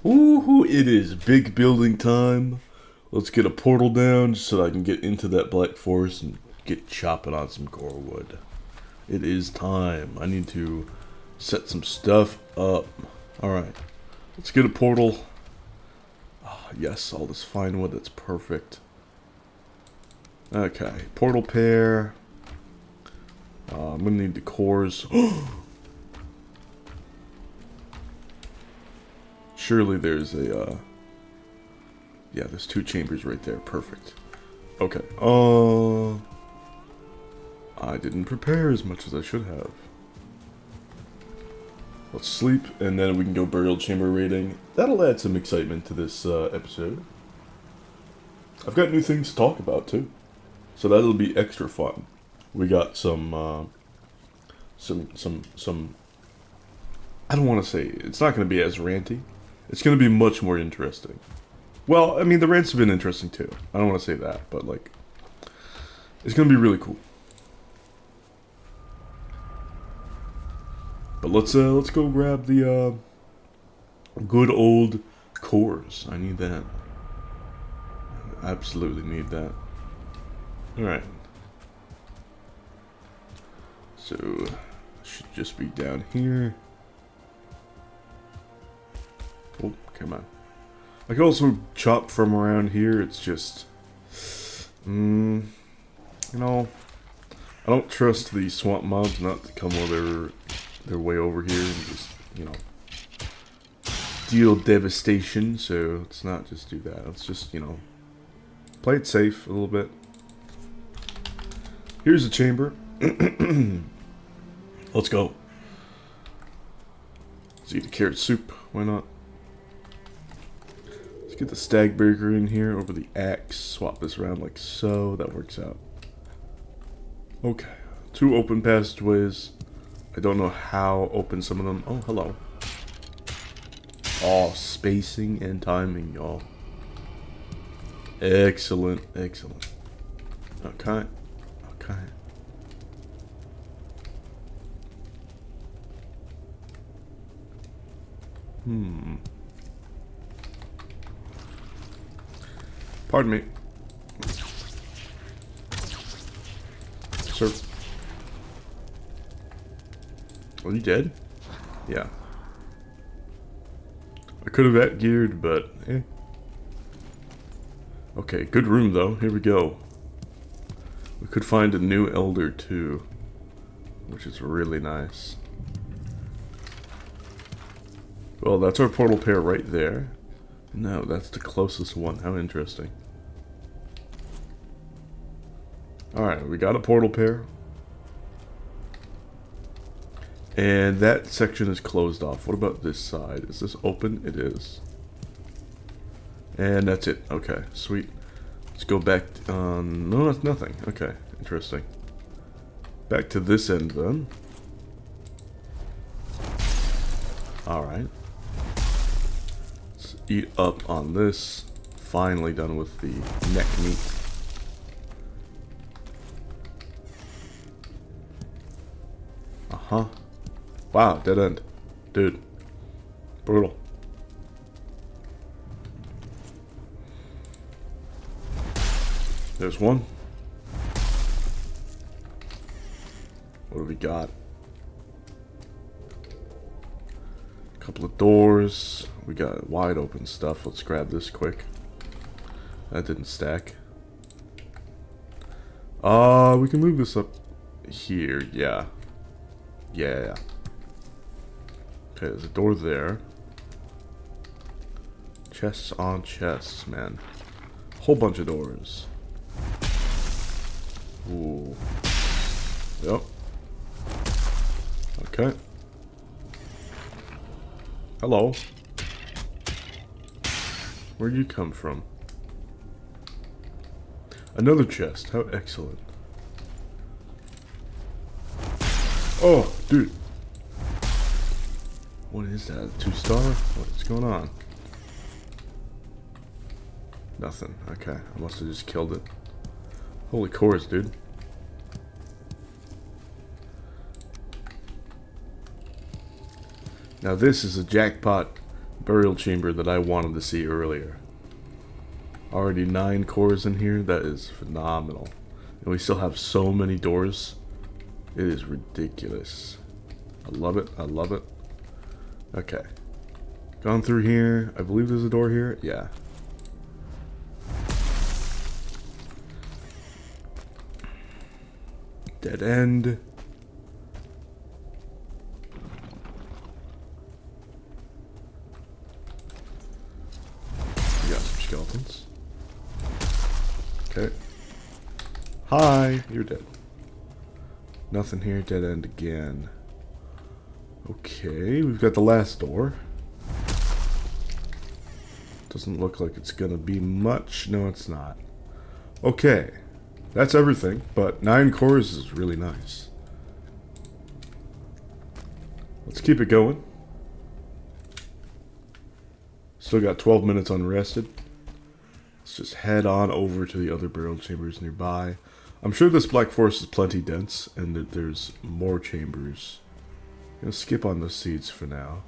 Ooh, it is big building time. Let's get a portal down so that I can get into that black forest and get chopping on some core wood. It is time. I need to set some stuff up. Alright, let's get a portal. Oh, yes, all this fine wood, that's perfect. Okay, portal pair. I'm gonna need the cores. Surely there's a, yeah, there's two chambers right there. Perfect. Okay. I didn't prepare as much as I should have. Let's sleep, and then we can go burial chamber raiding. That'll add some excitement to this episode. I've got new things to talk about too, so that'll be extra fun. We got some. I don't want to say it's not going to be as ranty. It's going to be much more interesting. Well, I mean, the rants have been interesting too. I don't want to say that, but like, it's going to be really cool. But let's go grab the good old cores. I need that. I absolutely need that. All right. So should just be down here. Oh, come on. I can also chop from around here. It's just, you know, I don't trust the swamp mobs not to come while they're way over here and just, you know, deal devastation. So let's not just do that. Let's just, you know, play it safe a little bit. Here's the chamber. Let's go. Let's eat a carrot soup. Why not? Let's get the stag burger in here over the axe. Swap this around like so. That works out. Okay. 2 open passageways. I don't know how open some of them. Oh, hello. Oh, spacing and timing, y'all. Excellent, excellent. Okay. Okay. Pardon me. Sir. Are you dead? Yeah. I could have at-geared, but eh. Okay, good room though. Here we go. We could find a new elder too, which is really nice. Well, that's our portal pair right there. No, that's the closest one. How interesting. Alright, we got a portal pair. And that section is closed off. What about this side? Is this open? It is. And that's it. Okay, sweet. Let's go back. No, that's nothing. Okay, interesting. Back to this end then. Alright. Let's eat up on this. Finally done with the neck meat. Uh-huh. Wow, dead end. Dude. Brutal. There's one. What do we got? A couple of doors. We got wide open stuff. Let's grab this quick. That didn't stack. We can move this up here. Yeah. Yeah. Okay, there's a door there. Chests on chests, man. Whole bunch of doors. Ooh. Yep. Okay. Hello. Where'd you come from? Another chest. How excellent. Oh, dude. What is that? 2-star? What's going on? Nothing. Okay. I must have just killed it. Holy cores, dude. Now this is a jackpot burial chamber that I wanted to see earlier. Already 9 cores in here. That is phenomenal. And we still have so many doors. It is ridiculous. I love it. I love it. Okay. Gone through here. I believe there's a door here. Yeah. Dead end. We got some skeletons. Okay. Hi, you're dead. Nothing here, dead end again. Okay, we've got the last door. Doesn't look like it's gonna be much. No, it's not. Okay, that's everything, but 9 cores is really nice. Let's keep it going. Still got 12 minutes unrested. Let's just head on over to the other burial chambers nearby. I'm sure this Black Forest is plenty dense and that there's more chambers. I'm gonna skip on the seeds for now.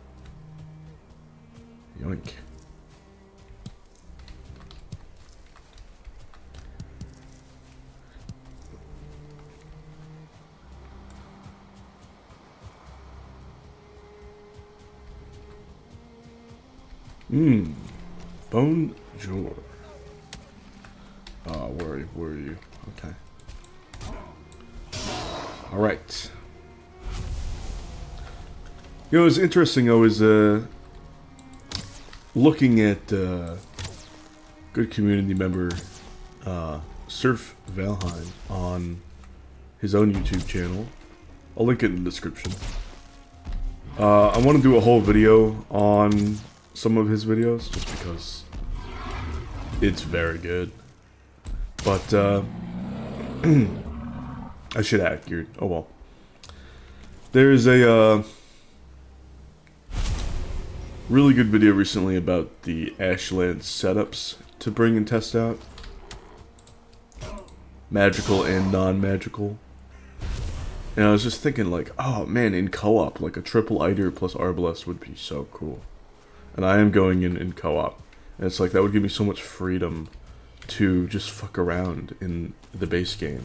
Yoink. Bonjour. Where are you? Okay. Alright. You know, it's interesting, I was, looking at, good community member, Surf Valheim on his own YouTube channel. I'll link it in the description. I want to do a whole video on some of his videos, just because it's very good. But, I should add accurate. Oh well. There's a, really good video recently about the Ashland setups to bring and test out. Magical and non-magical. And I was just thinking like, oh man, in co-op, like a triple Eider plus Arbalest would be so cool. And I am going in co-op. And it's like, that would give me so much freedom to just fuck around in the base game.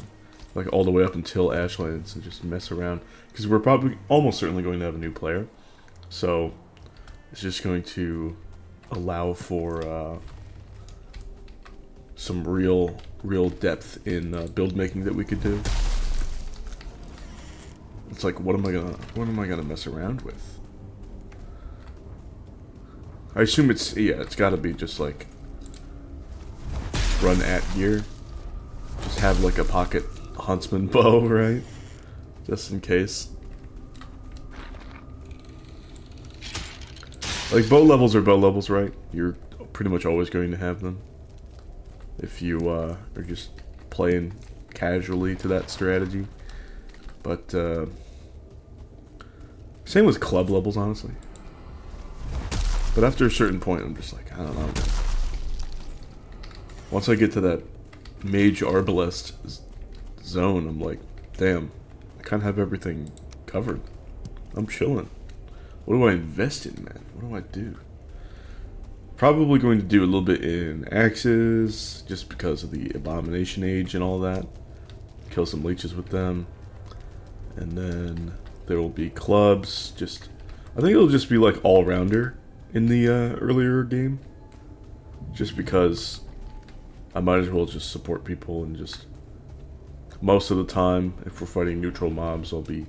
Like all the way up until Ashlands and just mess around. Because we're probably, almost certainly going to have a new player. So, it's just going to allow for some real depth in build making that we could do. It's like, what am I gonna mess around with? I assume it's gotta be just like run at gear. Just have like a pocket huntsman bow, right? Just in case. Like, bow levels are bow levels, right? You're pretty much always going to have them. If you are just playing casually to that strategy. But, same with club levels, honestly. But after a certain point, I'm just like, I don't know, man. Once I get to that Mage Arbalest zone, I'm like, damn, I kind of have everything covered. I'm chilling. What do I invest in, man? What do I do? Probably going to do a little bit in axes, just because of the Abomination Age and all that. Kill some leeches with them. And then there will be clubs. I think it'll just be like all-rounder in the earlier game. Just because I might as well just support people and just... Most of the time, if we're fighting neutral mobs, I'll be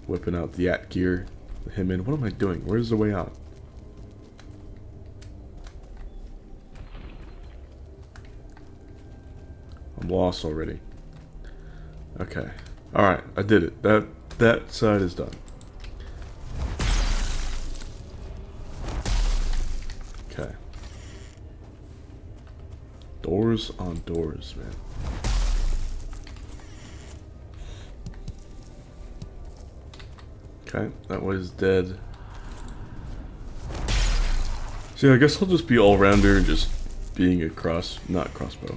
whipping out the at gear. Him in. What am I doing? Where's the way out? I'm lost already. Okay. Alright, I did it. That side is done. Okay. Doors on doors, man. Okay, that was dead. So yeah, I guess I'll just be all-rounder and just being a not crossbow.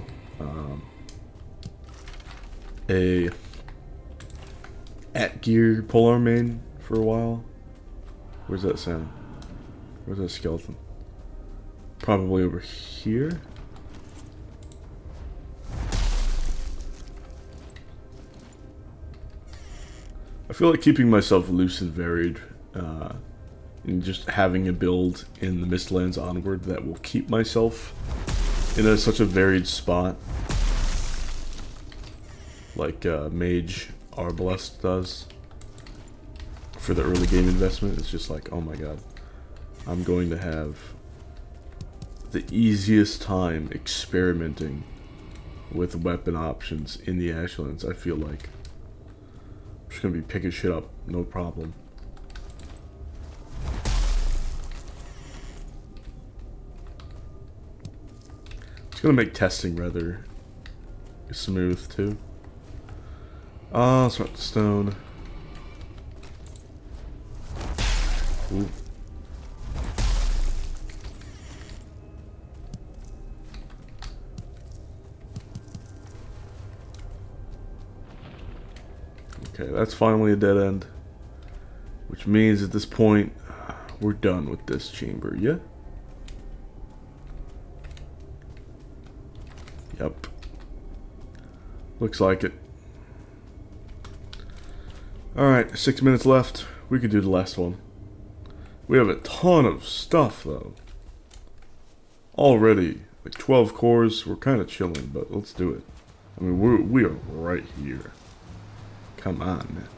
A at gear polearm main for a while. Where's that sound? Where's that skeleton? Probably over here. I feel like keeping myself loose and varied, and just having a build in the Mistlands onward that will keep myself in such a varied spot, like Mage Arbalest does for the early game investment. It's just like, oh my god, I'm going to have the easiest time experimenting with weapon options in the Ashlands. I feel like I'm just gonna be picking shit up, no problem. It's gonna make testing rather smooth too. Let's start the stone. Ooh. Okay, that's finally a dead end. Which means at this point, we're done with this chamber, yeah? Yep. Looks like it. Alright, 6 minutes left. We could do the last one. We have a ton of stuff, though. Already. Like 12 cores. We're kind of chilling, but let's do it. I mean, we are right here. Come on, man.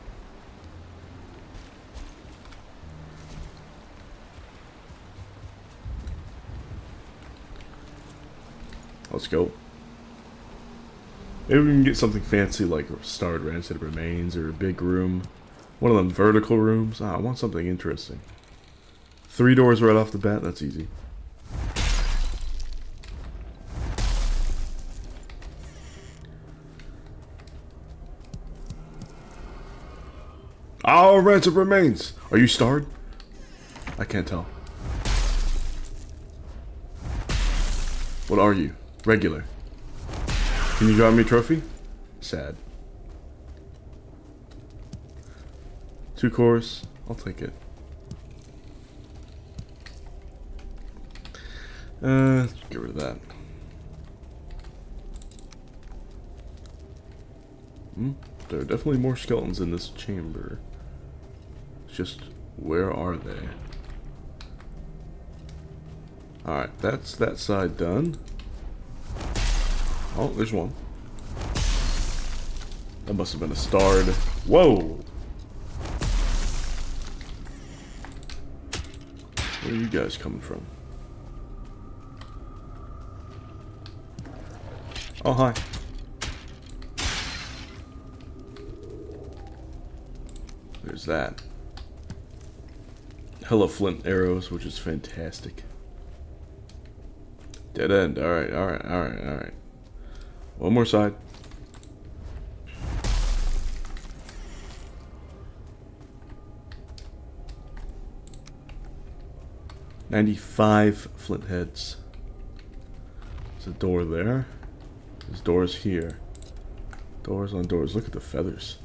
Let's go. Maybe we can get something fancy like a starred rancid remains or a big room. One of them vertical rooms. I want something interesting. 3 doors right off the bat. That's easy. Oh, rancid remains. Are you starred? I can't tell. What are you? Regular. Can you drop me a trophy? Sad. 2 cores. I'll take it. Get rid of that. There are definitely more skeletons in this chamber. It's just, where are they? Alright, that's that side done. Oh, there's one. That must have been a starred. Whoa! Where are you guys coming from? Oh, hi. There's that. Hella flint arrows, which is fantastic. Dead end. Alright, alright, alright, alright. One more side. $95 flint heads. There's a door there. There's doors here. Doors on doors. Look at the feathers.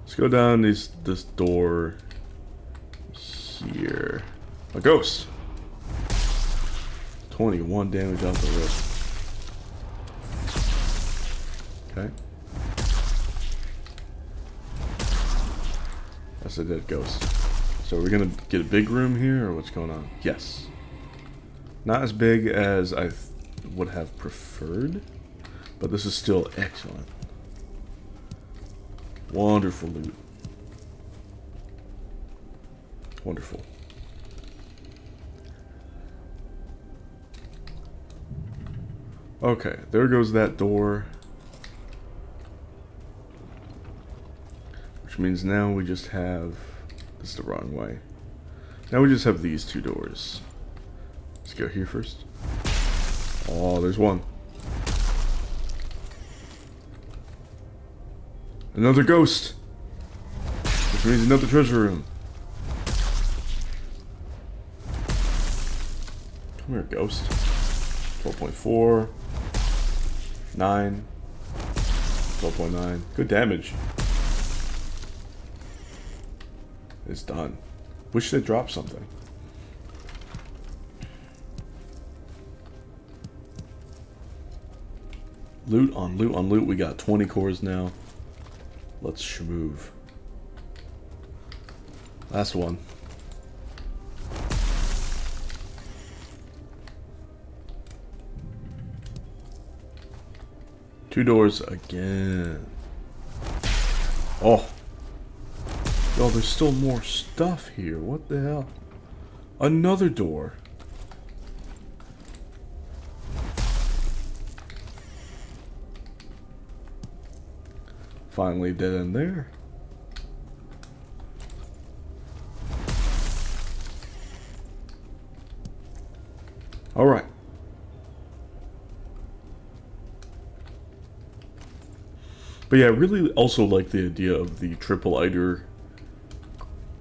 Let's go down this door here. A ghost. 21 damage off the rip. Okay. That's a dead ghost. So we're gonna get a big room here, or what's going on? Yes. Not as big as I would have preferred, but this is still excellent. Wonderful loot. Wonderful. Okay, there goes that door. Which means now we just have... This is the wrong way. Now we just have these 2 doors. Let's go here first. Oh, there's one. Another ghost! Which means another treasure room. Come here, ghost. 12.4. 9. 12.9. Good damage. It's done. Wish they dropped something. Loot on loot on loot. We got 20 cores now. Let's schmoove. Last one. Two doors again. Oh. Yo, there's still more stuff here. What the hell? Another door. Finally dead end there. Alright. But yeah, I really also like the idea of the triple Eider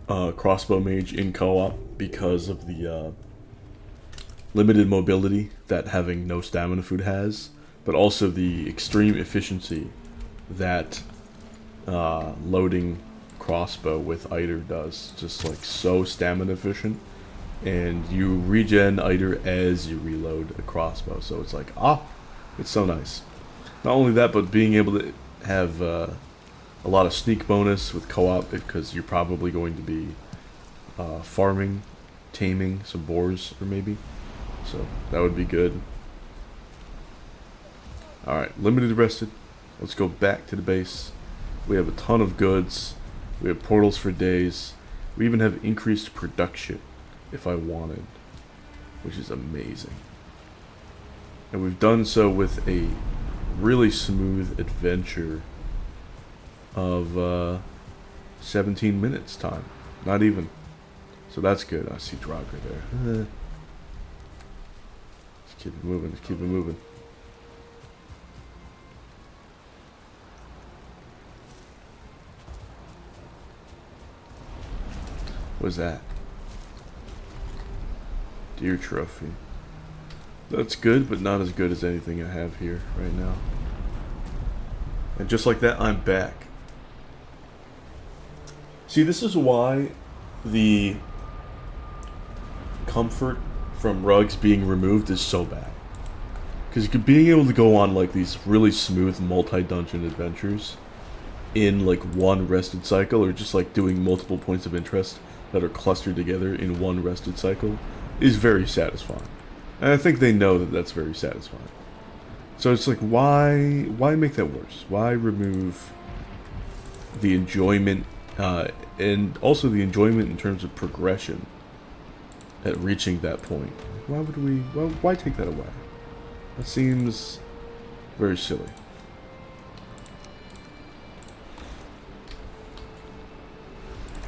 crossbow mage in co-op because of the limited mobility that having no stamina food has, but also the extreme efficiency that loading crossbow with Eider does. Just like so stamina efficient, and you regen Eider as you reload a crossbow, so it's like, it's so nice. Not only that, but being able to have a lot of sneak bonus with co-op, because you're probably going to be farming, taming some boars, or maybe, so that would be good. Alright, limited rested. Let's go back to the base. We have a ton of goods. We have portals for days. We even have increased production if I wanted, which is amazing. And we've done so with a really smooth adventure of 17 minutes time. Not even. So that's good. I see Draugr there. Let's keep it moving. Let's keep it moving. What's that? Deer trophy. That's good, but not as good as anything I have here right now. And just like that, I'm back. See, this is why the comfort from rugs being removed is so bad. Because being able to go on like these really smooth multi-dungeon adventures in like one rested cycle, or just like doing multiple points of interest that are clustered together in one rested cycle, is very satisfying. And I think they know that that's very satisfying. So it's like, why make that worse? Why remove the enjoyment, and also the enjoyment in terms of progression at reaching that point? Why take that away? That seems very silly.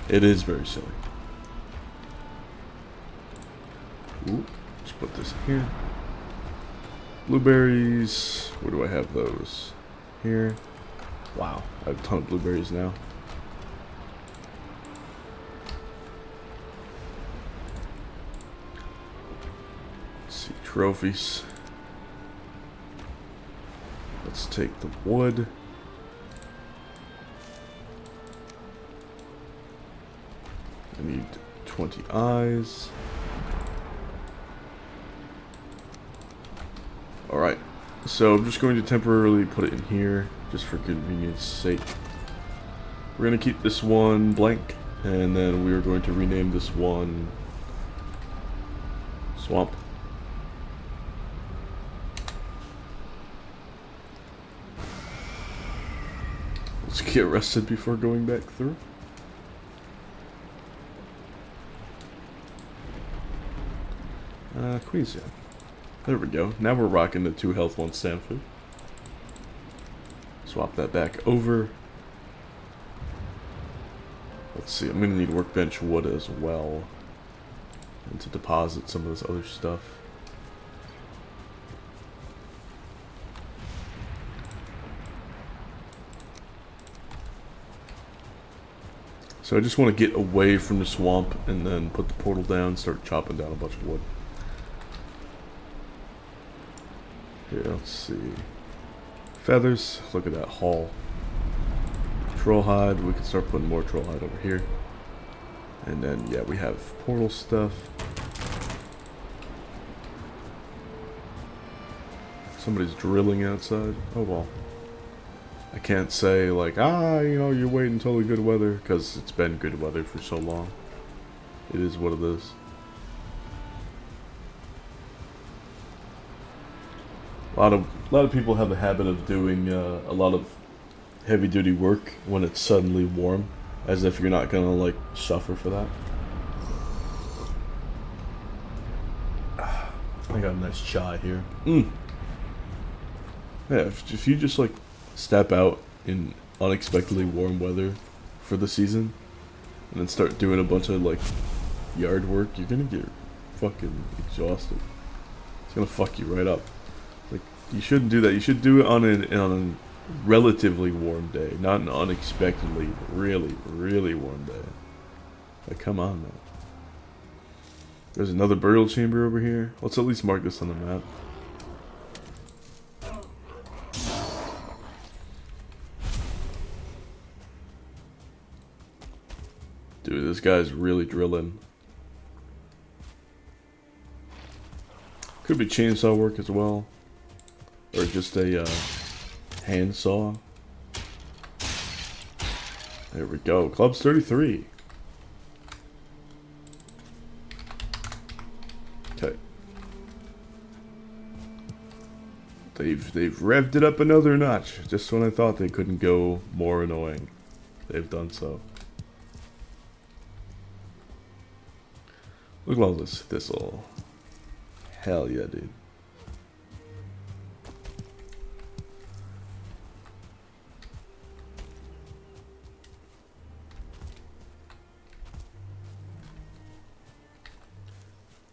It is very silly. Ooh, let's put this in here. Blueberries. Where do I have those? Here. Wow, I have a ton of blueberries now. Let's see, trophies. Let's take the wood. I need 20 eyes. Alright, so I'm just going to temporarily put it in here, just for convenience sake. We're going to keep this one blank, and then we are going to rename this one Swamp. Let's get rested before going back through. Queens, yeah. There we go. Now we're rocking the 2 health, 1 stamina food. Swap that back over. Let's see, I'm gonna need workbench wood as well, and to deposit some of this other stuff. So I just want to get away from the swamp and then put the portal down, start chopping down a bunch of wood. Here, let's see. Feathers, look at that haul. Troll hide, we can start putting more troll hide over here. And then, yeah, we have portal stuff. Somebody's drilling outside. Oh well. I can't say like, you know, you wait until the good weather, because it's been good weather for so long. It is what it is. A lot of people have a habit of doing a lot of heavy duty work when it's suddenly warm, as if you're not gonna like suffer for that. I got a nice chai here. Yeah, if you just like step out in unexpectedly warm weather for the season and then start doing a bunch of like yard work, you're gonna get fucking exhausted. It's gonna fuck you right up. Like, you shouldn't do that. You should do it on a relatively warm day, not an unexpectedly really, really warm day. Like, come on, man. There's another burial chamber over here. Let's at least mark this on the map. Dude, this guy's really drilling. Could be chainsaw work as well. Or just a hand saw. There we go. Club's 33. Okay. They've revved it up another notch. Just when I thought they couldn't go more annoying. They've done so. Look at all this thistle. Hell yeah, dude.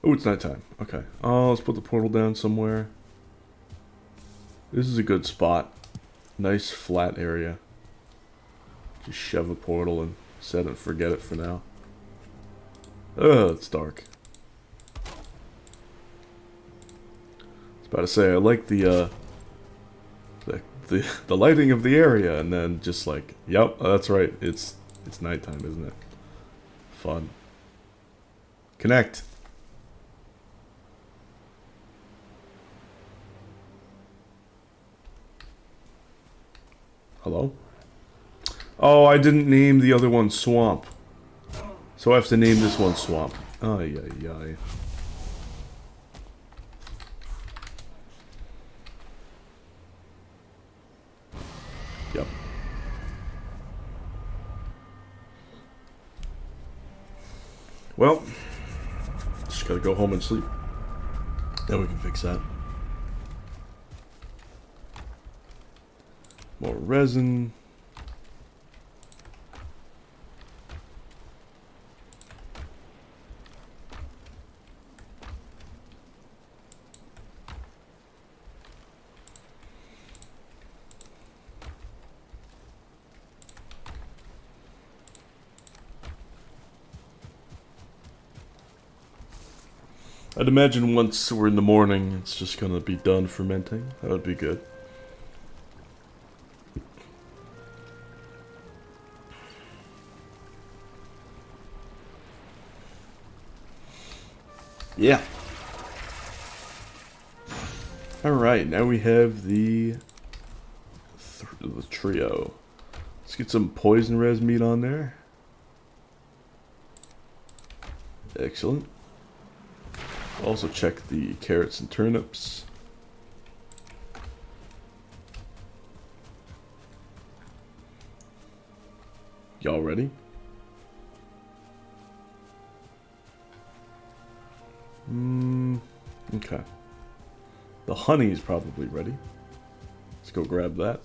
Oh, it's nighttime. Okay. Oh, let's put the portal down somewhere. This is a good spot. Nice flat area. Just shove a portal and set it and forget it for now. Ugh, it's dark. I was about to say, I like the lighting of the area, and then just like, yep, that's right. It's nighttime, isn't it? Fun. Connect. Hello? Oh, I didn't name the other one Swamp. So I have to name this one Swamp. Ay, ay, ay. Yep. Well, just gotta go home and sleep. Then we can fix that. More resin. I'd imagine once we're in the morning, it's just gonna be done fermenting. That would be good. Yeah. Alright, now we have the trio. Let's get some poison res meat on there. Excellent. Also check the carrots and turnips. Y'all ready? Okay. The honey is probably ready. Let's go grab that.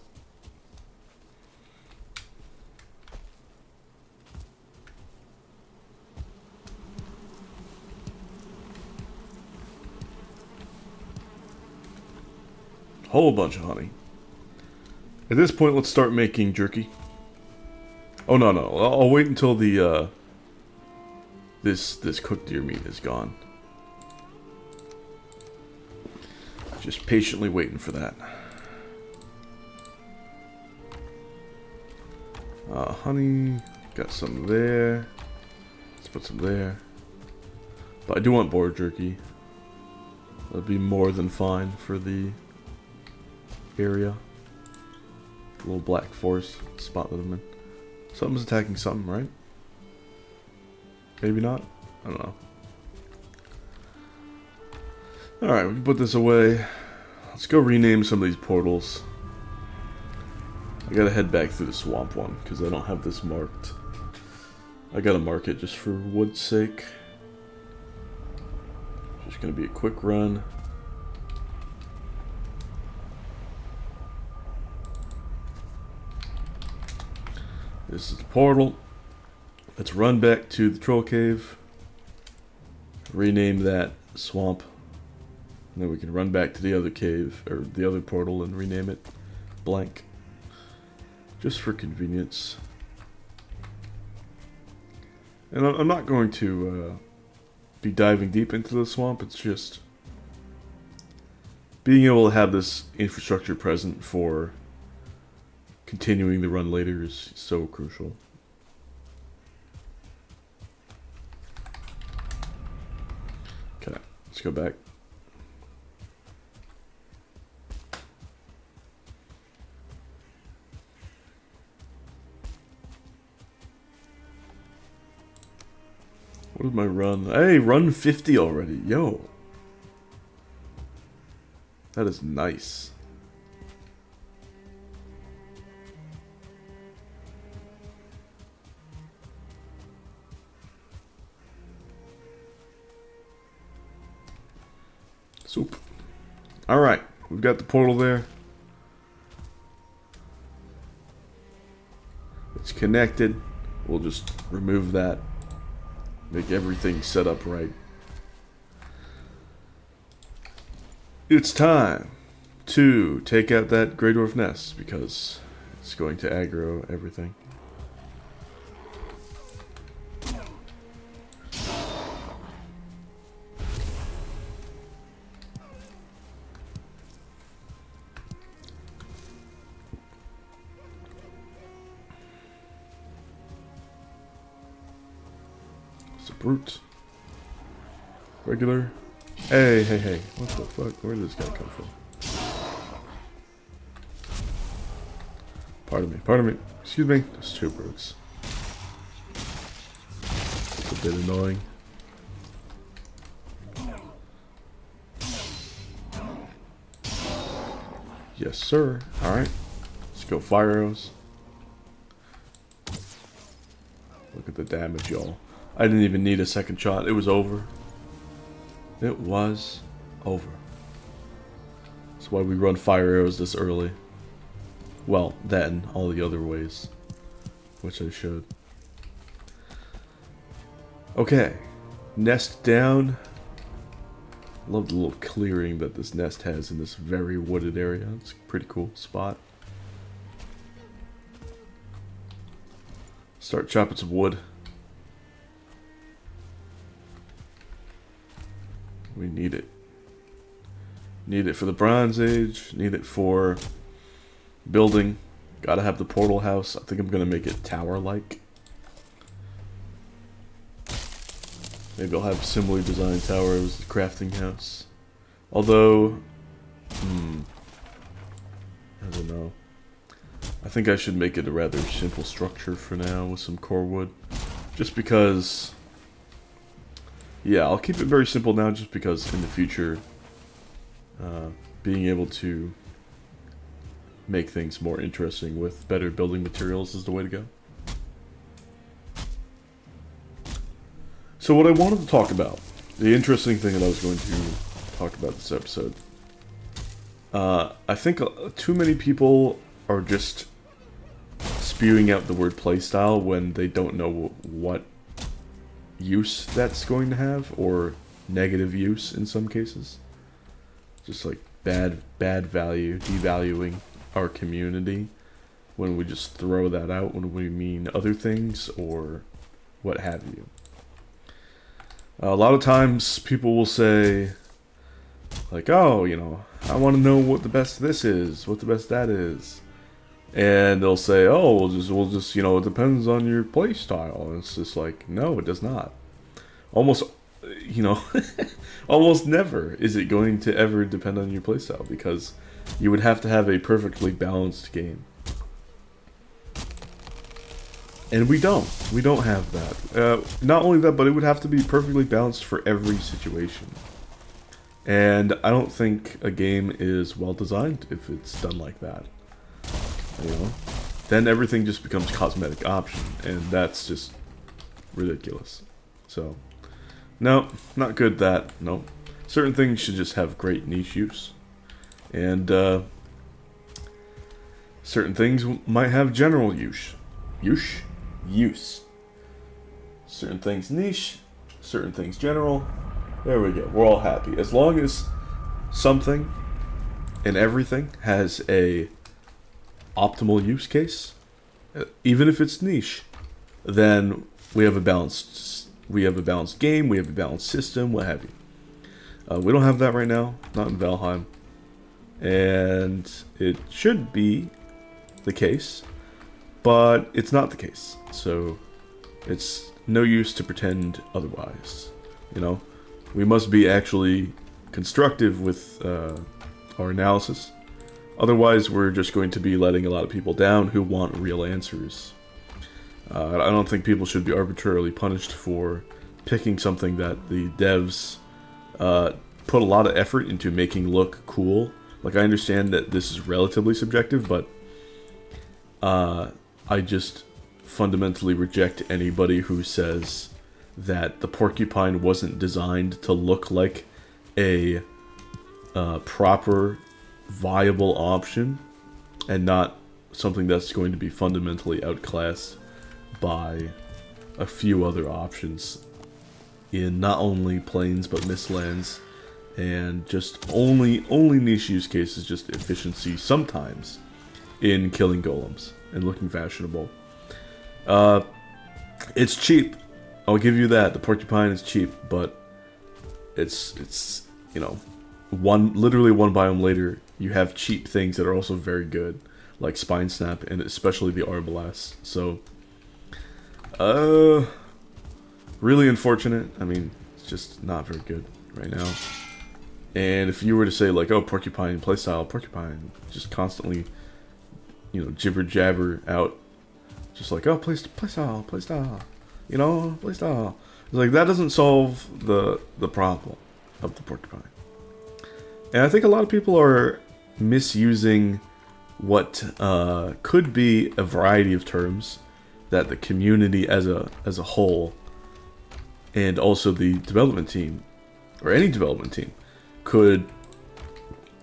Whole bunch of honey. At this point, let's start making jerky. Oh no, I'll wait until the this cooked deer meat is gone. Just patiently waiting for that. Honey, got some there. Let's put some there. But I do want boar jerky. That'd be more than fine for the area. A little black forest spot that I'm in. Something's attacking something, right? Maybe not? I don't know. Alright, we can put this away. Let's go rename some of these portals. I gotta head back through the swamp one, because I don't have this marked. I gotta mark it just for wood's sake. Just gonna be a quick run. This is the portal. Let's run back to the troll cave. Rename that swamp. And then we can run back to the other cave, or the other portal, and rename it blank. Just for convenience. And I'm not going to be diving deep into the swamp. It's just being able to have this infrastructure present for continuing the run later is so crucial. Okay, let's go back. What is my run? Hey, run 50 already. Yo. That is nice. Soup. Alright, we've got the portal there. It's connected. We'll just remove that. Make everything set up right. It's time to take out that Grey Dwarf nest because it's going to aggro everything. Brute. Regular. Hey, hey, hey. What the fuck? Where did this guy come from? Pardon me. Pardon me. Excuse me. There's two brutes. It's a bit annoying. Yes, sir. Alright. Let's go fire arrows. Look at the damage, y'all. I didn't even need a second shot. It was over. It was over. That's why we run fire arrows this early. Well, then, all the other ways. Which I should. Okay. Nest down. Love the little clearing that this nest has in this very wooded area. It's a pretty cool spot. Start chopping some wood. We need it. Need it for the Bronze Age. Need it for building. Gotta have the portal house. I think I'm gonna make it tower-like. Maybe I'll have similarly designed tower as the crafting house. Although, I don't know. I think I should make it a rather simple structure for now with some core wood. Just because... Yeah, I'll keep it very simple now just because in the future, being able to make things more interesting with better building materials is the way to go. So what I wanted to talk about, the interesting thing that I was going to talk about this episode, I think too many people are just spewing out the word playstyle when they don't know what use that's going to have, or negative use in some cases. Just like bad value, devaluing our community when we just throw that out when we mean other things or what have you. A lot of times people will say like, oh, you know, I want to know what the best this is, what the best that is. And they'll say, oh, we'll just, you know, it depends on your play style. And it's just like, no, it does not. Almost, you know, almost never is it going to ever depend on your playstyle, because you would have to have a perfectly balanced game. And we don't have that. Not only that, but it would have to be perfectly balanced for every situation. And I don't think a game is well designed if it's done like that. You know? Then everything just becomes cosmetic option, and that's just ridiculous. So, no, not good that, no. Certain things should just have great niche use. And, certain things might have general use. Use. Certain things niche, certain things general. There we go. We're all happy. As long as something and everything has a optimal use case, even if it's niche, then we have a balanced game, we have a balanced system, what have you. We don't have that right now, not in Valheim. And it should be the case, but it's not the case. So it's no use to pretend otherwise, you know? We must be actually constructive with our analysis. Otherwise, we're just going to be letting a lot of people down who want real answers. I don't think people should be arbitrarily punished for picking something that the devs put a lot of effort into making look cool. Like, I understand that this is relatively subjective, but I just fundamentally reject anybody who says that the porcupine wasn't designed to look like a proper, viable option, and not something that's going to be fundamentally outclassed by a few other options in not only plains but mistlands, and just only niche use cases, just efficiency sometimes in killing golems and looking fashionable. It's cheap. I'll give you that. The porcupine is cheap, but it's you know, literally one biome later, you have cheap things that are also very good, like Spine Snap and especially the Arbalest. So, really unfortunate. I mean, it's just not very good right now. And if you were to say like, oh, porcupine playstyle, porcupine, just constantly, you know, jibber jabber out, just like, oh, playstyle, you know, playstyle. It's like, that doesn't solve the problem of the porcupine. And I think a lot of people are misusing what could be a variety of terms that the community as a whole, and also the development team, or any development team, could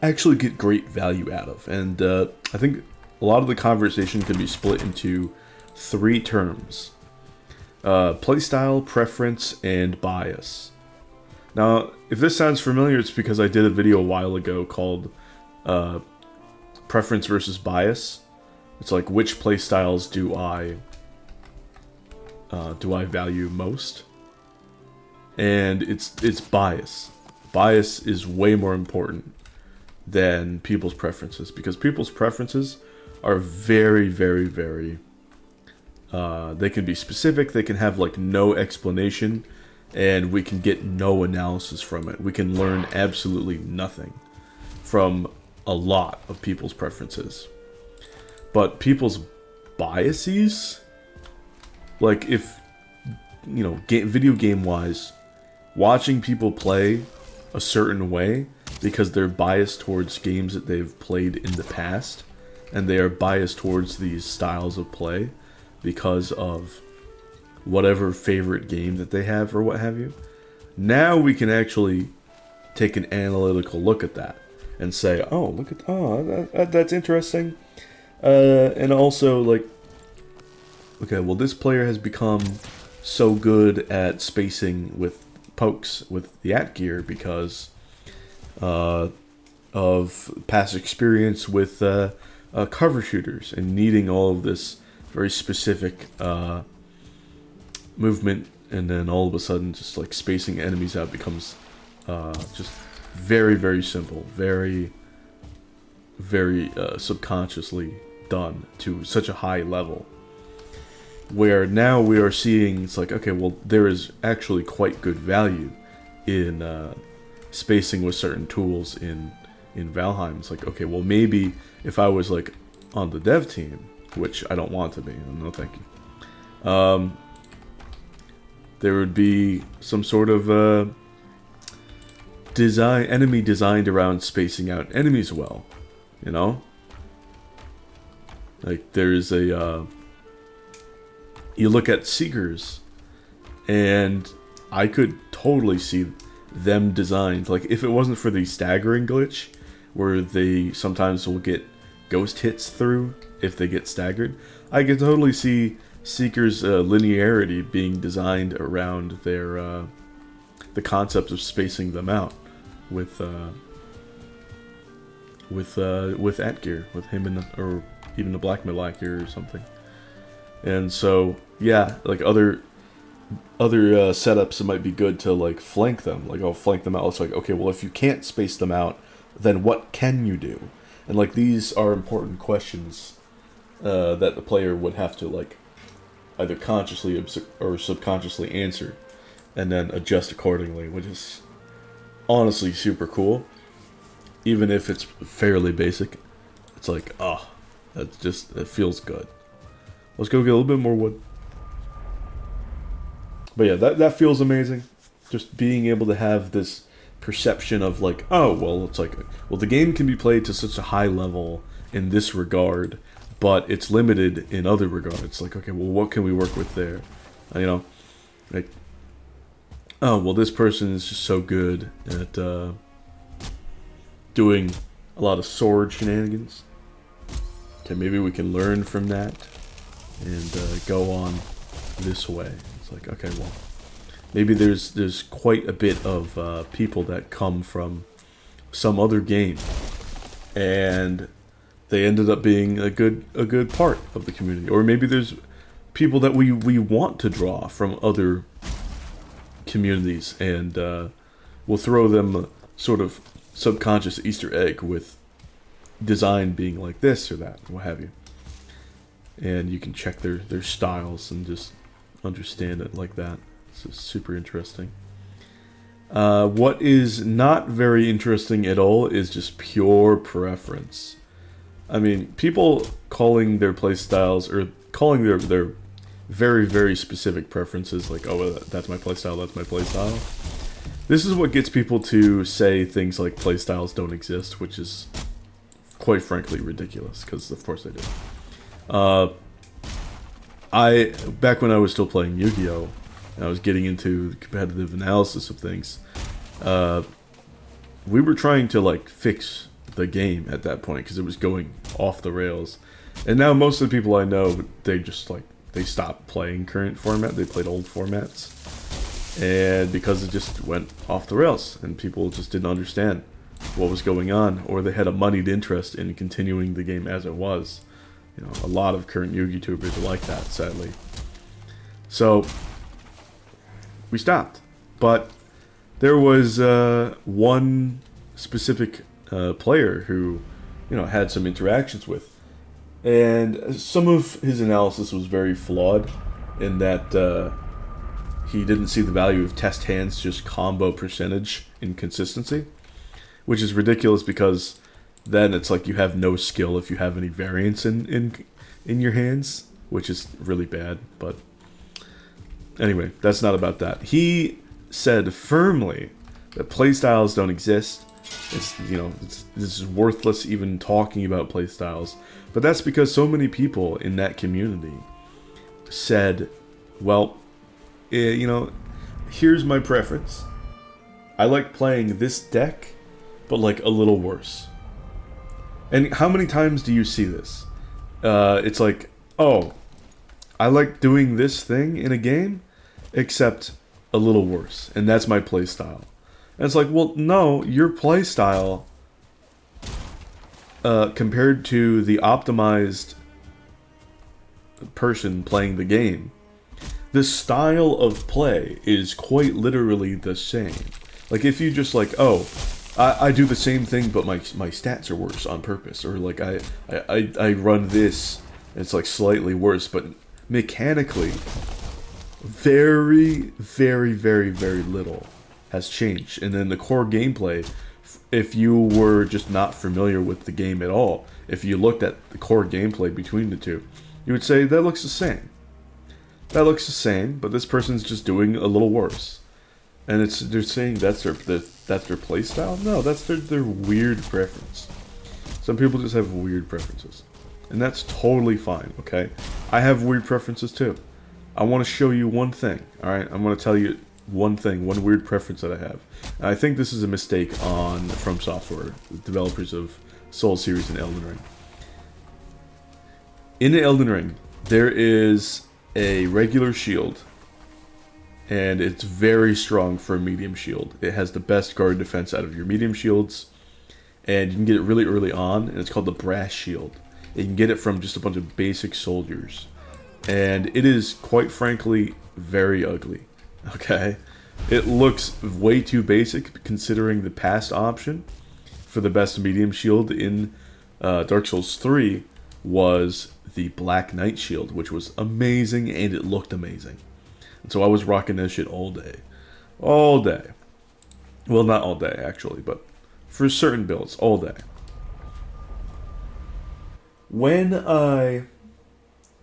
actually get great value out of. And I think a lot of the conversation can be split into 3 terms: playstyle, preference, and bias. Now, if this sounds familiar, it's because I did a video a while ago called Preference versus Bias. It's like, which playstyles do I value most? And it's bias. Bias is way more important than people's preferences, because people's preferences are very, very, very... they can be specific, they can have like no explanation, and we can get no analysis from it. We can learn absolutely nothing from a lot of people's preferences. But people's biases, like, if, you know, video game wise, watching people play a certain way because they're biased towards games that they've played in the past, and they are biased towards these styles of play because of whatever favorite game that they have or what have you. Now we can actually take an analytical look at that and say, oh, look at, that's interesting. And also, like, okay, well, this player has become so good at spacing with pokes with the gear because of past experience with cover shooters and needing all of this very specific movement, and then all of a sudden just like spacing enemies out becomes just very, very simple, very, very subconsciously done to such a high level, where now we are seeing it's like, okay, well, there is actually quite good value in spacing with certain tools in Valheim. It's like, okay, well maybe if I was like on the dev team, which I don't want to be, no thank you, there would be some sort of enemy designed around spacing out enemies well, you know? Like there's a you look at Seekers, and I could totally see them designed, like if it wasn't for the staggering glitch where they sometimes will get ghost hits through if they get staggered, I could totally see Seekers' linearity being designed around their the concept of spacing them out with Atgear, with him in the, or even the Black Malakir or something. And so yeah, like other setups, it might be good to like flank them. Like I'll flank them out. It's like, okay, well if you can't space them out, then what can you do? And like these are important questions that the player would have to like either consciously or subconsciously answer, and then adjust accordingly, which is honestly super cool. Even if it's fairly basic, it's like, oh, that's just, it feels good. Let's go get a little bit more wood. But yeah, that feels amazing. Just being able to have this perception of like, oh, well, it's like, well, the game can be played to such a high level in this regard, but it's limited in other regards. Like, okay, well, what can we work with there? You know, like, oh, well, this person is just so good at doing a lot of sword shenanigans. Okay, maybe we can learn from that and go on this way. It's like, okay, well, maybe there's quite a bit of people that come from some other game, and they ended up being a good part of the community. Or maybe there's people that we want to draw from other communities, and we'll throw them a sort of subconscious Easter egg with design being like this or that, what have you. And you can check their styles and just understand it like that. So it's super interesting. What is not very interesting at all is just pure preference. I mean, people calling their playstyles, or calling their very, very specific preferences, like, oh, that's my playstyle, that's my playstyle. This is what gets people to say things like playstyles don't exist, which is, quite frankly, ridiculous, because of course they do. Back when I was still playing Yu-Gi-Oh!, and I was getting into the competitive analysis of things, we were trying to, like, fix the game at that point, because it was going off the rails. And now most of the people I know, they just, like, they stopped playing current format, they played old formats. And because it just went off the rails, and people just didn't understand what was going on, or they had a moneyed interest in continuing the game as it was. You know, a lot of current YouTubers are like that, sadly. So, we stopped. But there was one specific player who, you know, had some interactions with. And some of his analysis was very flawed in that he didn't see the value of test hands, just combo percentage inconsistency, which is ridiculous because then it's like you have no skill if you have any variance in your hands, which is really bad. But anyway, that's not about that. He said firmly that playstyles don't exist. It's, you know, this is worthless even talking about playstyles. But that's because so many people in that community said, well, you know, here's my preference. I like playing this deck, but like a little worse. And how many times do you see this? It's like, oh, I like doing this thing in a game, except a little worse, and that's my playstyle. And it's like, well, no, your playstyle, compared to the optimized person playing the game, the style of play is quite literally the same. Like, if you just like, oh, I do the same thing, but my stats are worse on purpose, or like I run this, and it's like slightly worse, but mechanically, very, very, very, very little has changed. And then the core gameplay, if you were just not familiar with the game at all, if you looked at the core gameplay between the two, you would say that looks the same. That looks the same, but this person's just doing a little worse. And they're saying that's their play style? No, that's their weird preference. Some people just have weird preferences. And that's totally fine, okay? I have weird preferences too. I want to show you one thing, alright? I'm going to tell you one thing, one weird preference that I have. And I think this is a mistake on From Software, the developers of Soul series and Elden Ring. In the Elden Ring, there is a regular shield, and it's very strong for a medium shield. It has the best guard defense out of your medium shields, and you can get it really early on, and it's called the brass shield. You can get it from just a bunch of basic soldiers, and it is, quite frankly, very ugly. Okay? It looks way too basic, considering the past option for the best medium shield in Dark Souls 3 was the Black Knight shield, which was amazing, and it looked amazing. And so I was rocking that shit all day. All day. Well, not all day, actually, but for certain builds, all day. When I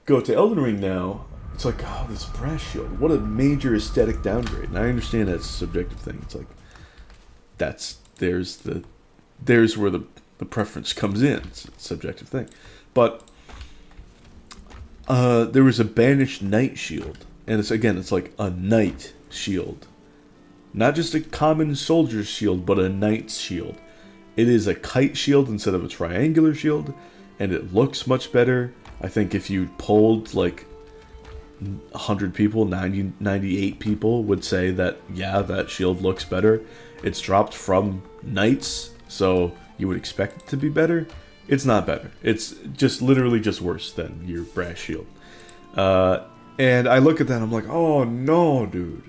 go to Elden Ring now, it's like, oh, this brass shield. What a major aesthetic downgrade. And I understand that's a subjective thing. It's like, there's where the preference comes in. It's a subjective thing. But there was a banished knight shield. And it's like a knight shield. Not just a common soldier's shield, but a knight's shield. It is a kite shield instead of a triangular shield. And it looks much better. I think if you polled like 100 people, 98 people would say that, yeah, that shield looks better. It's dropped from knights, so you would expect it to be better. It's not better. It's just literally just worse than your brass shield. And I look at that and I'm like, oh no, dude.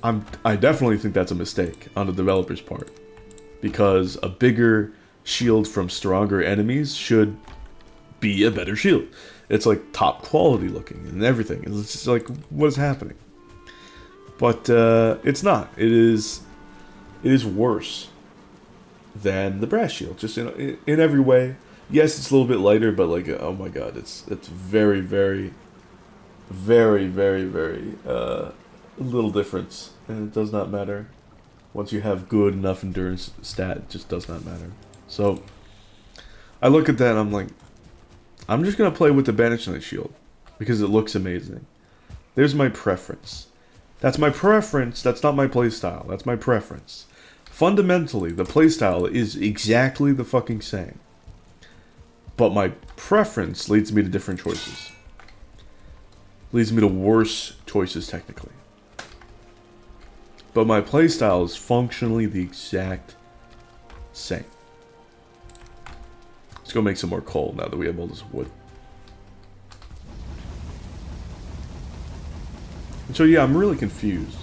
I definitely think that's a mistake on the developer's part. Because a bigger shield from stronger enemies should be a better shield. It's like top quality looking and everything. It's just like, what is happening? But it's not. It is worse than the brass shield, just in every way. Yes, it's a little bit lighter, but like, oh my god, it's very, very, very, very, very little difference, and it does not matter. Once you have good enough endurance stat, it just does not matter. So I look at that and I'm like, I'm just gonna play with the Banished Knight shield because it looks amazing. There's my preference. That's my preference. That's not my playstyle. That's my preference. Fundamentally, the playstyle is exactly the fucking same. But my preference leads me to different choices. Leads me to worse choices, technically. But my playstyle is functionally the exact same. Let's go make some more coal now that we have all this wood. And so yeah, I'm really confused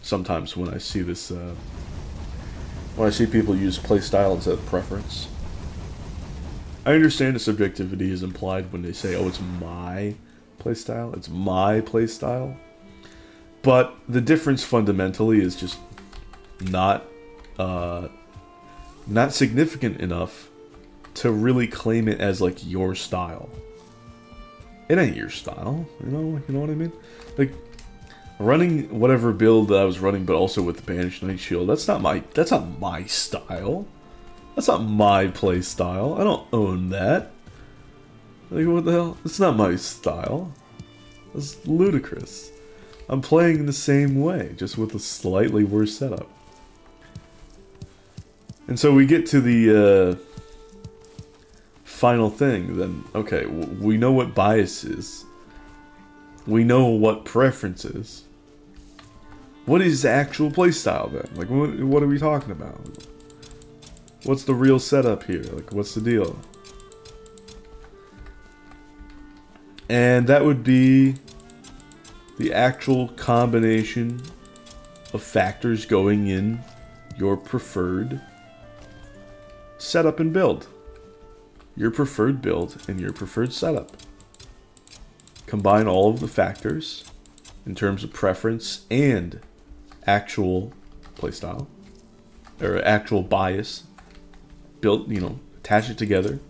sometimes when I see this, when I see people use playstyle instead of preference. I understand the subjectivity is implied when they say, oh, it's my playstyle. It's my playstyle. But the difference fundamentally is just not significant enough to really claim it as like your style. It ain't your style, you know what I mean? Like running whatever build that I was running, but also with the Banished Knight shield. That's not my style. That's not my play style. I don't own that. Like what the hell? It's not my style. That's ludicrous. I'm playing the same way, just with a slightly worse setup. And so we get to the final thing, then, okay, we know what bias is. We know what preference is. What is the actual playstyle then? Like, what are we talking about? What's the real setup here? Like, what's the deal? And that would be the actual combination of factors going in your preferred setup and build. Your preferred build and your preferred setup. Combine all of the factors in terms of preference and actual playstyle, or actual bias, built, attach it together,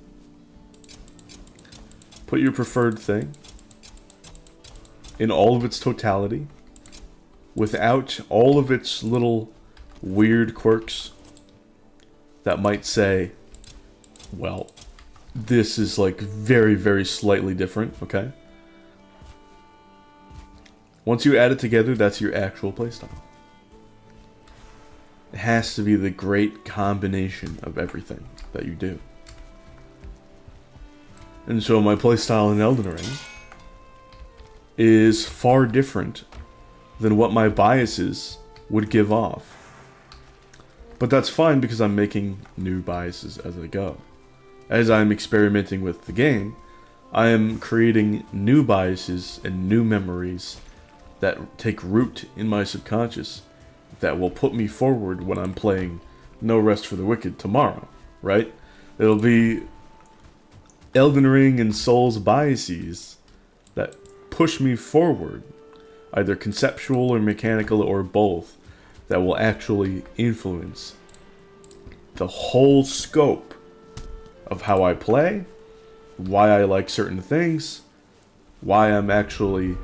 put your preferred thing in all of its totality, without all of its little weird quirks that might say, well, this is like very, very slightly different, okay? Once you add it together, that's your actual playstyle. It has to be the great combination of everything that you do. And so my playstyle in Elden Ring is far different than what my biases would give off. But that's fine because I'm making new biases as I go. As I'm experimenting with the game, I am creating new biases and new memories that take root in my subconscious that will put me forward when I'm playing No Rest for the Wicked tomorrow, right? It'll be Elden Ring and Souls biases that push me forward, either conceptual or mechanical or both, that will actually influence the whole scope of how I play, why I like certain things, why I'm actually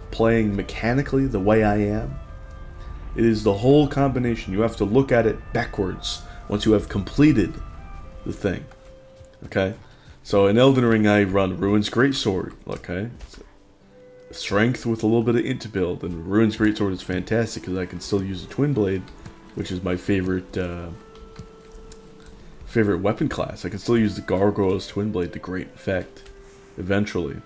playing mechanically the way I am. It is the whole combination. You have to look at it backwards once you have completed the thing. Okay? So in Elden Ring I run Ruin's Greatsword, okay? Strength with a little bit of int build, and Ruin's Greatsword is fantastic because I can still use a Twin Blade, which is my favorite weapon class. I can still use the Gargoyle's Twin Blade to great effect, eventually.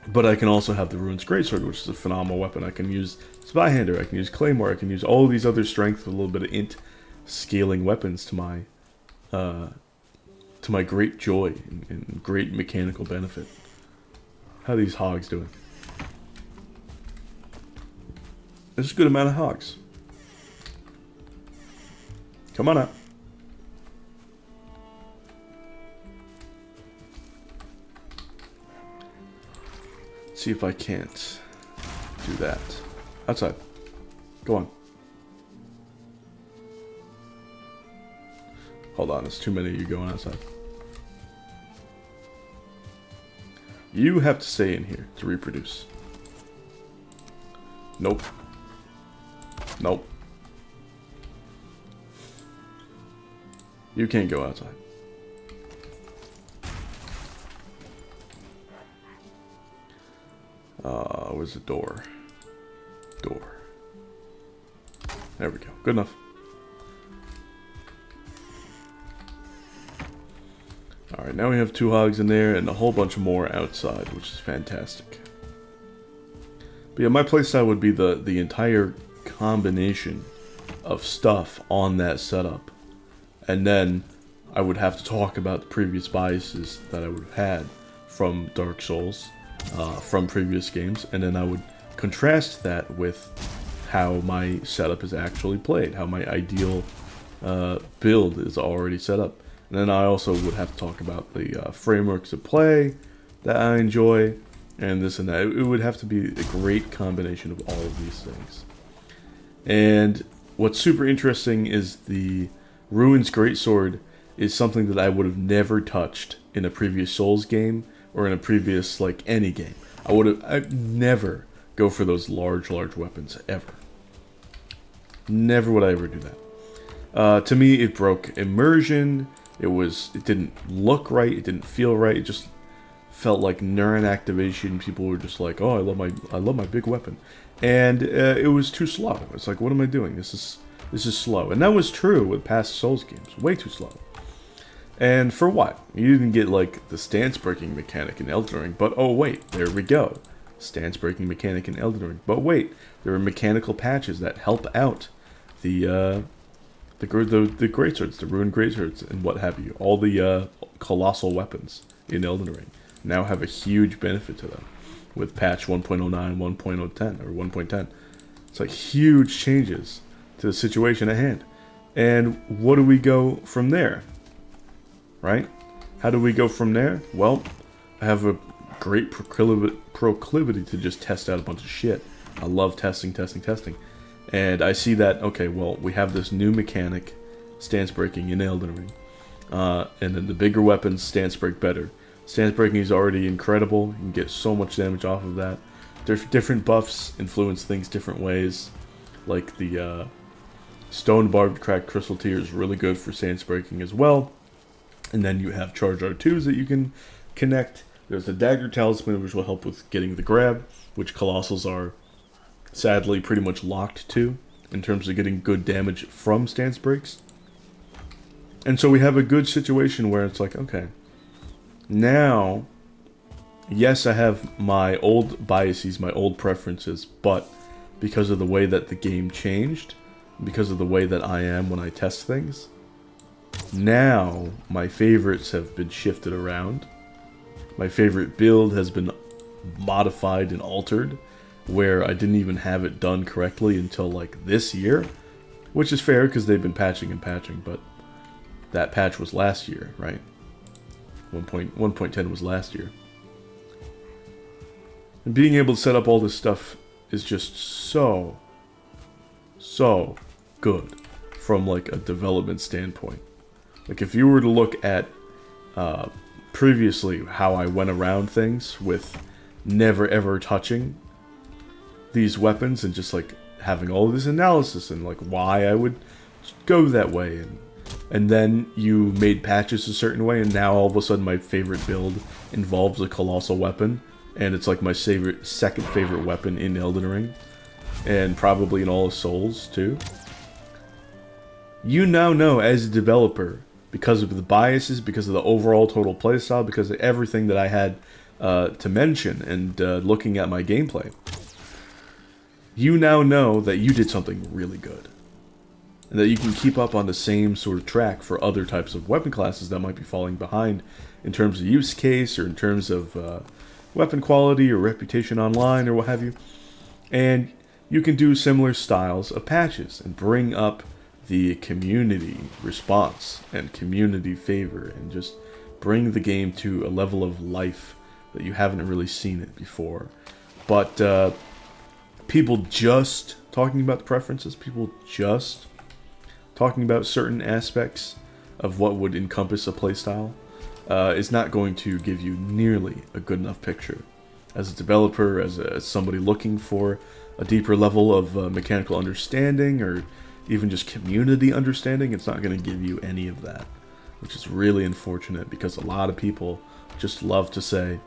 But I can also have the Ruin's Greatsword, which is a phenomenal weapon. I can use Spyhander, I can use Claymore, I can use all of these other strength with a little bit of int scaling weapons to my great joy and great mechanical benefit. How are these hogs doing? There's a good amount of hogs. Come on up. See if I can't do that. Outside. Go on. Hold on, there's too many of you going outside. You have to stay in here to reproduce. Nope. Nope. You can't go outside. Where's the door? Door. There we go. Good enough. Alright, now we have 2 hogs in there and a whole bunch more outside, which is fantastic. But yeah, my playstyle would be the entire combination of stuff on that setup. And then I would have to talk about the previous biases that I would have had from Dark Souls, from previous games, and then I would contrast that with how my setup is actually played, how my ideal build is already set up. And then I also would have to talk about the frameworks of play that I enjoy, and this and that. It would have to be a great combination of all of these things. And what's super interesting is the Ruin's Greatsword is something that I would have never touched in a previous Souls game or in a previous, like, any game. I'd never go for those large weapons, ever. Never would I ever do that. To me, it broke immersion. It didn't look right. It didn't feel right. It just felt like neuron activation. People were just like, "Oh, I love my big weapon," and it was too slow. It's like, what am I doing? This is slow, and that was true with past Souls games. Way too slow. And for what? You didn't get like the stance breaking mechanic in Elden Ring, but oh wait, there we go. Stance breaking mechanic in Elden Ring, but wait, there are mechanical patches that help out the greatswords, the ruined greatswords, and what have you. All the colossal weapons in Elden Ring now have a huge benefit to them with patch 1.09, 1.010, or 1.10. It's like huge changes to the situation at hand. And what do we go from there? Right? How do we go from there? Well, I have a great proclivity to just test out a bunch of shit I love testing. And I see that, okay, well, we have this new mechanic, stance breaking in Elden Ring. And then the bigger weapons stance break better. Stance breaking is already incredible. You can get so much damage off of that. Different buffs influence things different ways. Like the Stone Barbed Cracked Crystal Tier is really good for stance breaking as well. And then you have Charge R2s that you can connect. There's the Dagger Talisman, which will help with getting the grab, which Colossals are sadly pretty much locked to in terms of getting good damage from stance breaks. And so we have a good situation where it's like, okay, now, yes, I have my old biases, my old preferences, but because of the way that the game changed, because of the way that I am when I test things, now my favorites have been shifted around. My favorite build has been modified and altered, where I didn't even have it done correctly until like this year, which is fair because they've been patching and patching, but that patch was last year, right? 1.10 was last year. And being able to set up all this stuff is just so good from like a development standpoint. Like if you were to look at previously how I went around things with never ever touching these weapons and just like having all this analysis and like why I would go that way, and then you made patches a certain way, and now all of a sudden my favorite build involves a colossal weapon, and it's like my second favorite weapon in Elden Ring, and probably in all of Souls too. You now know as a developer, because of the biases, because of the overall total playstyle, because of everything that I had to mention, and looking at my gameplay, you now know that you did something really good. And that you can keep up on the same sort of track for other types of weapon classes that might be falling behind in terms of use case, or in terms of weapon quality, or reputation online, or what have you. And you can do similar styles of patches and bring up the community response and community favor, and just bring the game to a level of life that you haven't really seen it before. But people just talking about the preferences, people just talking about certain aspects of what would encompass a playstyle is not going to give you nearly a good enough picture. As a developer, as somebody looking for a deeper level of mechanical understanding, or even just community understanding, it's not going to give you any of that, which is really unfortunate, because a lot of people just love to say,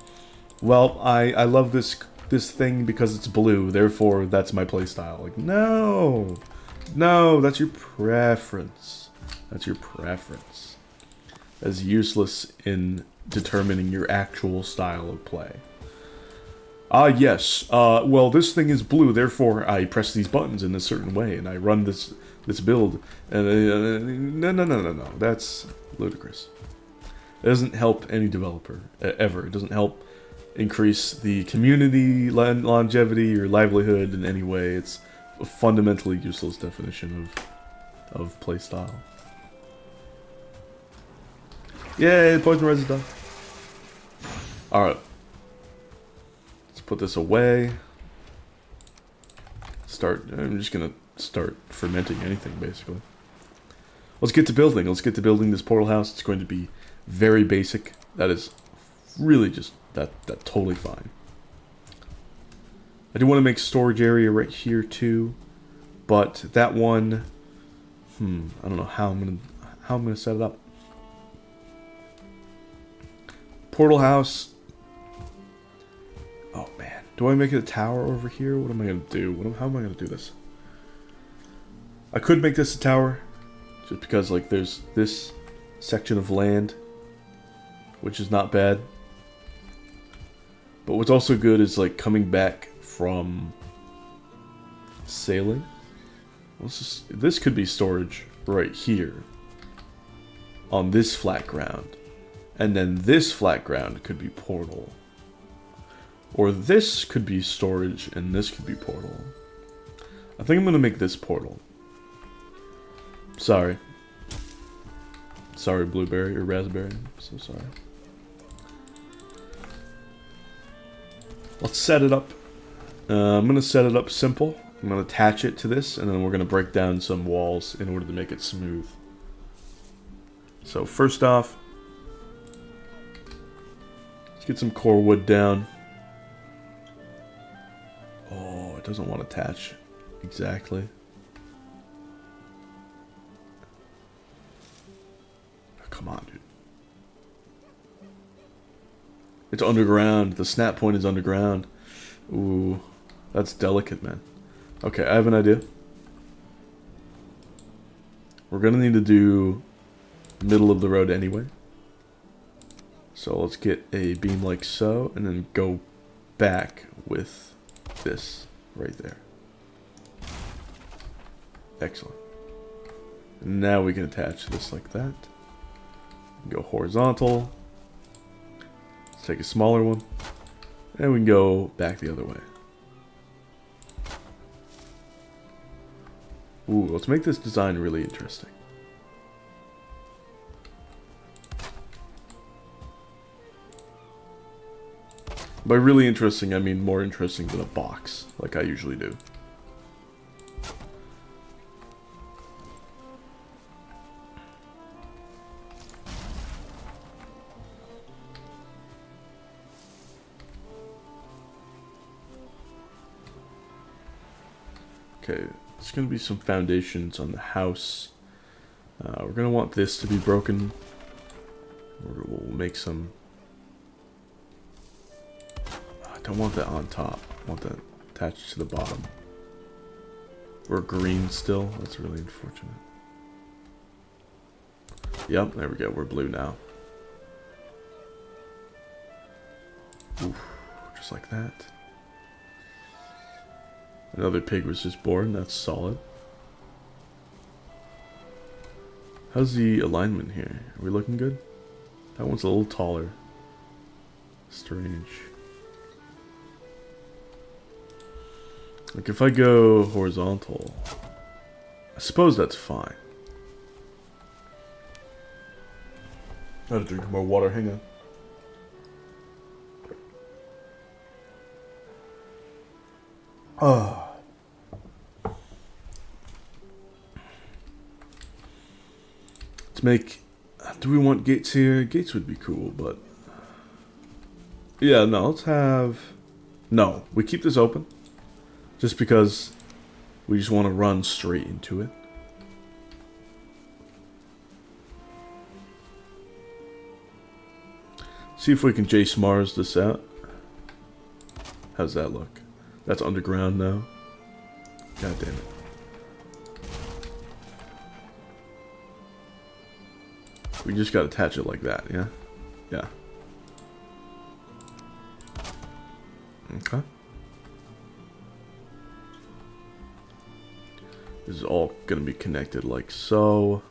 well, I love this thing because it's blue, therefore that's my playstyle. Like, no, that's your preference. That's your preference. That's useless in determining your actual style of play. Yes, well, this thing is blue, therefore I press these buttons in a certain way, and I run this build, and no, that's ludicrous. It doesn't help any developer, ever. It doesn't help increase the community longevity or livelihood in any way. It's a fundamentally useless definition of playstyle. Yay, poison res is done. Alright. Let's put this away. I'm just gonna start fermenting anything, basically. Let's get to building. Let's get to building this portal house. It's going to be very basic. That is really just that's totally fine. I do want to make storage area right here too, but that one, I don't know how I'm gonna set it up. Portal house. Oh man, do I make it a tower over here? What am I gonna do? How am I gonna do this? I could make this a tower, just because like there's this section of land, which is not bad. But what's also good is like coming back from sailing. This could be storage right here on this flat ground, and then this flat ground could be portal, or this could be storage and this could be portal. I think I'm gonna make this portal. Sorry, blueberry or raspberry. I'm so sorry. Let's set it up I'm going to set it up simple. I'm going to attach it to this, and then we're going to break down some walls in order to make it smooth. So first off, let's get some core wood down. Oh, it doesn't want to attach exactly. Oh, come on, dude. It's underground. The snap point is underground. Ooh, that's delicate, man. Okay, I have an idea. We're gonna need to do middle of the road anyway. So let's get a beam like so, and then go back with this right there. Excellent. And now we can attach this like that. Go horizontal. Let's take a smaller one. And we can go back the other way. Ooh, let's make this design really interesting. By really interesting, I mean more interesting than a box, like I usually do. Okay, there's going to be some foundations on the house. We're going to want this to be broken. We'll make some... I don't want that on top. I want that attached to the bottom. We're green still. That's really unfortunate. Yep, there we go. We're blue now. Oof, just like that. Another pig was just born. That's solid. How's the alignment here? Are we looking good? That one's a little taller. Strange. Like if I go horizontal, I suppose that's fine. I have to drink more water. Hang on. Oh. Let's make... Do we want gates here? Gates would be cool, but... Yeah, no, let's have... No, we keep this open. Just because we just want to run straight into it. See if we can Jace Mars this out. How's that look? That's underground now. God damn it. We just gotta attach it like that, yeah? Yeah. Okay. This is all gonna be connected like so.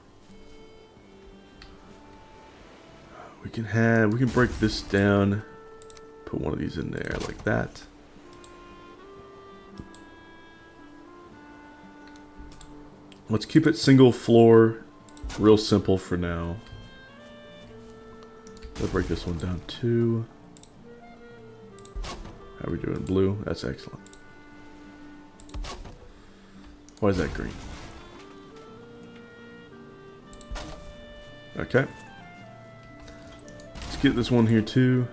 We can break this down. Put one of these in there like that. Let's keep it single floor, real simple for now. Let's break this one down too. How are we doing? Blue? That's excellent. Why is that green? Okay. Let's get this one here too.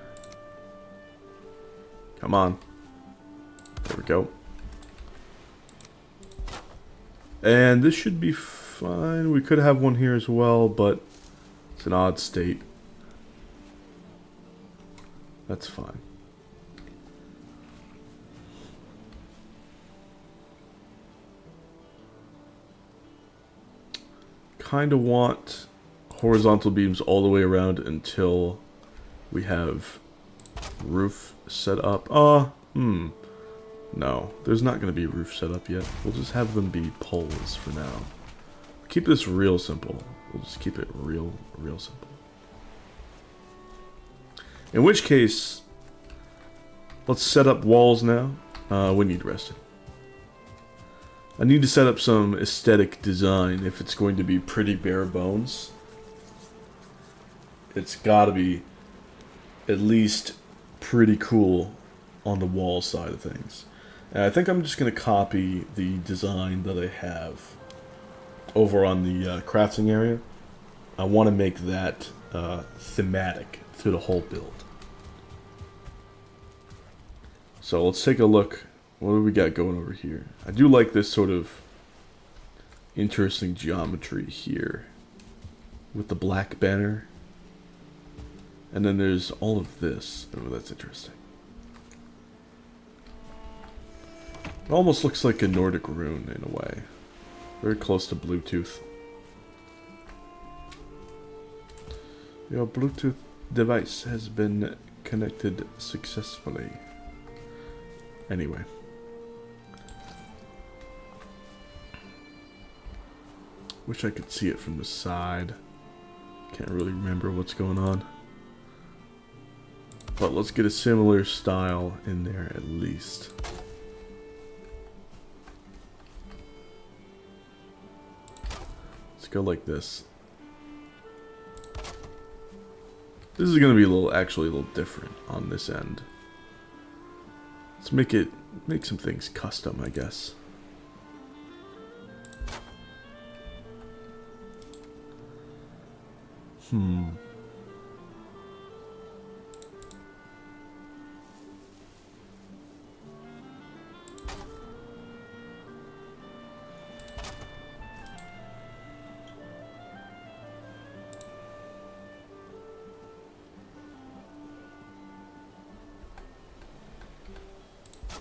Come on. There we go. And this should be fine. We could have one here as well, but it's an odd state. That's fine. Kind of want horizontal beams all the way around until we have roof set up. No, there's not going to be a roof set up yet. We'll just have them be poles for now. Keep this real simple. We'll just keep it real simple. In which case, let's set up walls now. We need rested. I need to set up some aesthetic design if it's going to be pretty bare bones. It's got to be at least pretty cool on the wall side of things. And I think I'm just going to copy the design that I have over on the crafting area. I want to make that thematic to the whole build. So let's take a look. What do we got going over here? I do like this sort of interesting geometry here with the black banner. And then there's all of this. Oh, that's interesting. It almost looks like a Nordic rune in a way. Very close to Bluetooth. Your Bluetooth device has been connected successfully. Anyway. Wish I could see it from the side. Can't really remember what's going on. But let's get a similar style in there at least. Let's go like this. This is going to be actually a little different on this end. Let's make some things custom, I guess.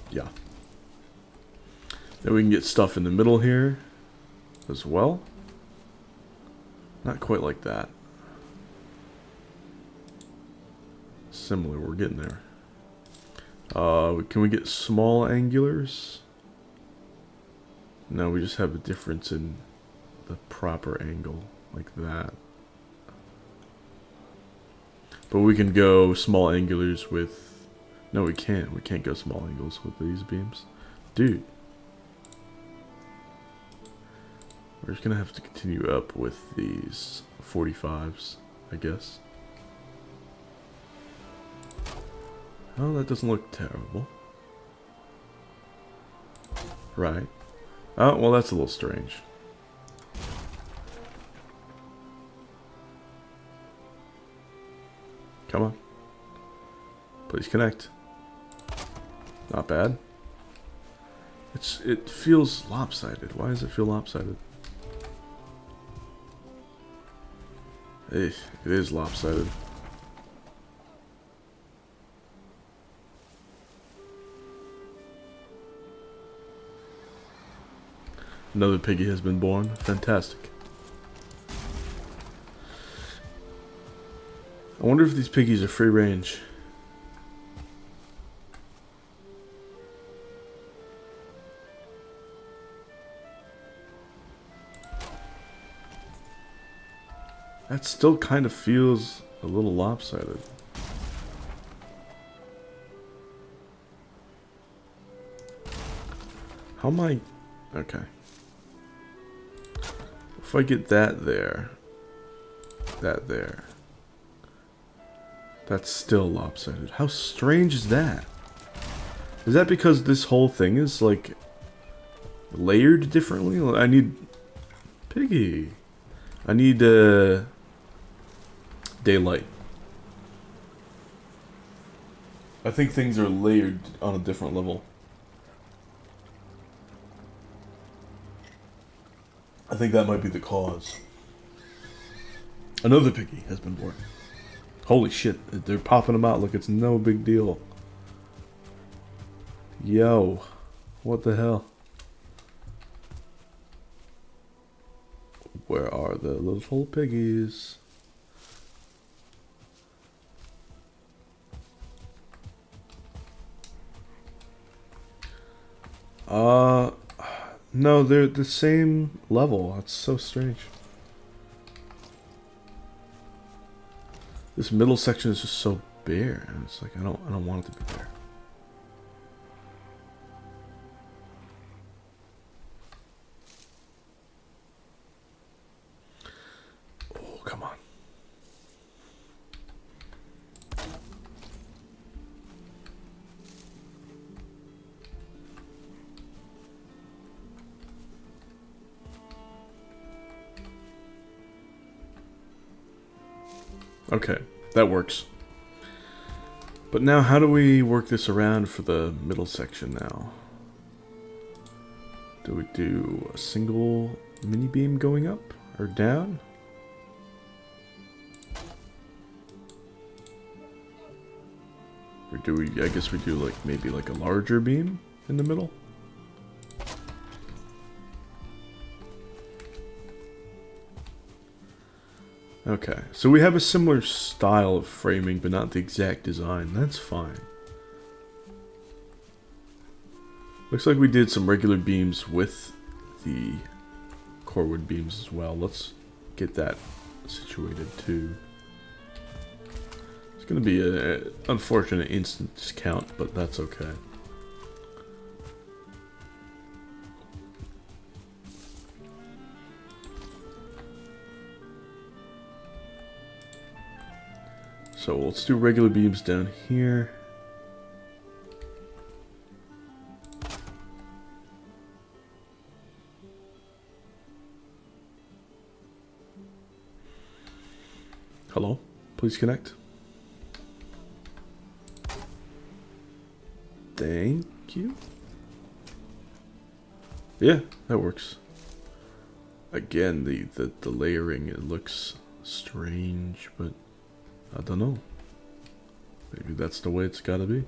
Yeah. Then we can get stuff in the middle here as well. Not quite like that. Similar, we're getting there. Can we get small angulars? No, we just have a difference in the proper angle, like that. But we can go small angulars with... No, we can't. We can't go small angles with these beams. Dude. We're just gonna have to continue up with these 45s, I guess. Oh, that doesn't look terrible. Right. Oh, well, that's a little strange. Come on. Please connect. Not bad. It feels lopsided. Why does it feel lopsided? It is lopsided. Another piggy has been born. Fantastic. I wonder if these piggies are free range. That still kind of feels a little lopsided. How am I... Okay. If I get that there, that there, that's still lopsided. How strange is that? Is that because this whole thing is, like, layered differently? I need... Piggy. I need, daylight. I think things are layered on a different level. I think that might be the cause. Another piggy has been born. Holy shit, they're popping them out like it's no big deal. Yo, what the hell? Where are the little piggies? No, they're the same level. That's so strange. This middle section is just so bare. It's like I don't want it to be there. Oh, come on. Okay, that works. But now how do we work this around for the middle section now? Do we do a single mini beam going up or down? Or do we, I guess we do like maybe like a larger beam in the middle? Okay, so we have a similar style of framing, but not the exact design. That's fine. Looks like we did some regular beams with the corewood beams as well. Let's get that situated too. It's going to be an unfortunate instant discount, but that's okay. So let's do regular beams down here. Hello? Please connect. Thank you. Yeah, that works. Again, the layering, it looks strange, but I don't know. Maybe that's the way it's gotta be.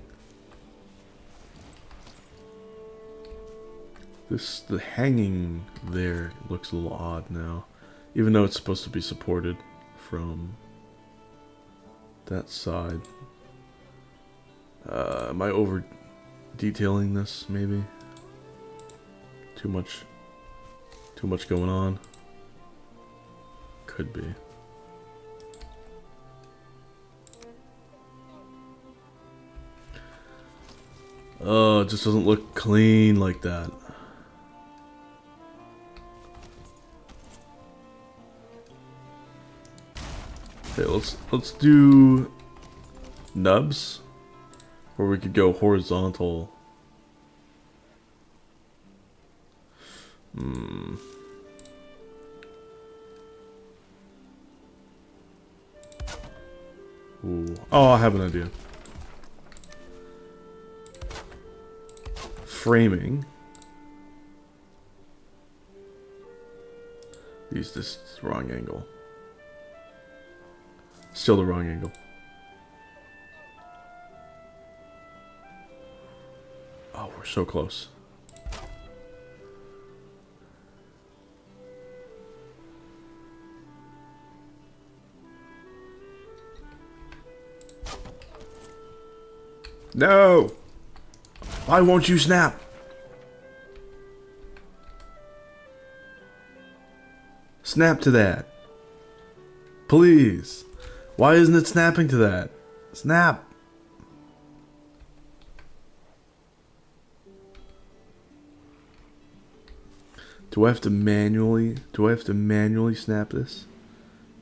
The hanging there looks a little odd now. Even though it's supposed to be supported from that side. Am I over detailing this maybe? Too much going on? Could be. Oh, it just doesn't look clean like that. Okay, let's do nubs, or we could go horizontal. Ooh. Oh, I have an idea. Framing. Use this wrong angle. Still the wrong angle. Oh, we're so close. No! Why won't you snap? Snap to that. Please. Why isn't it snapping to that? Snap. Do I have to manually snap this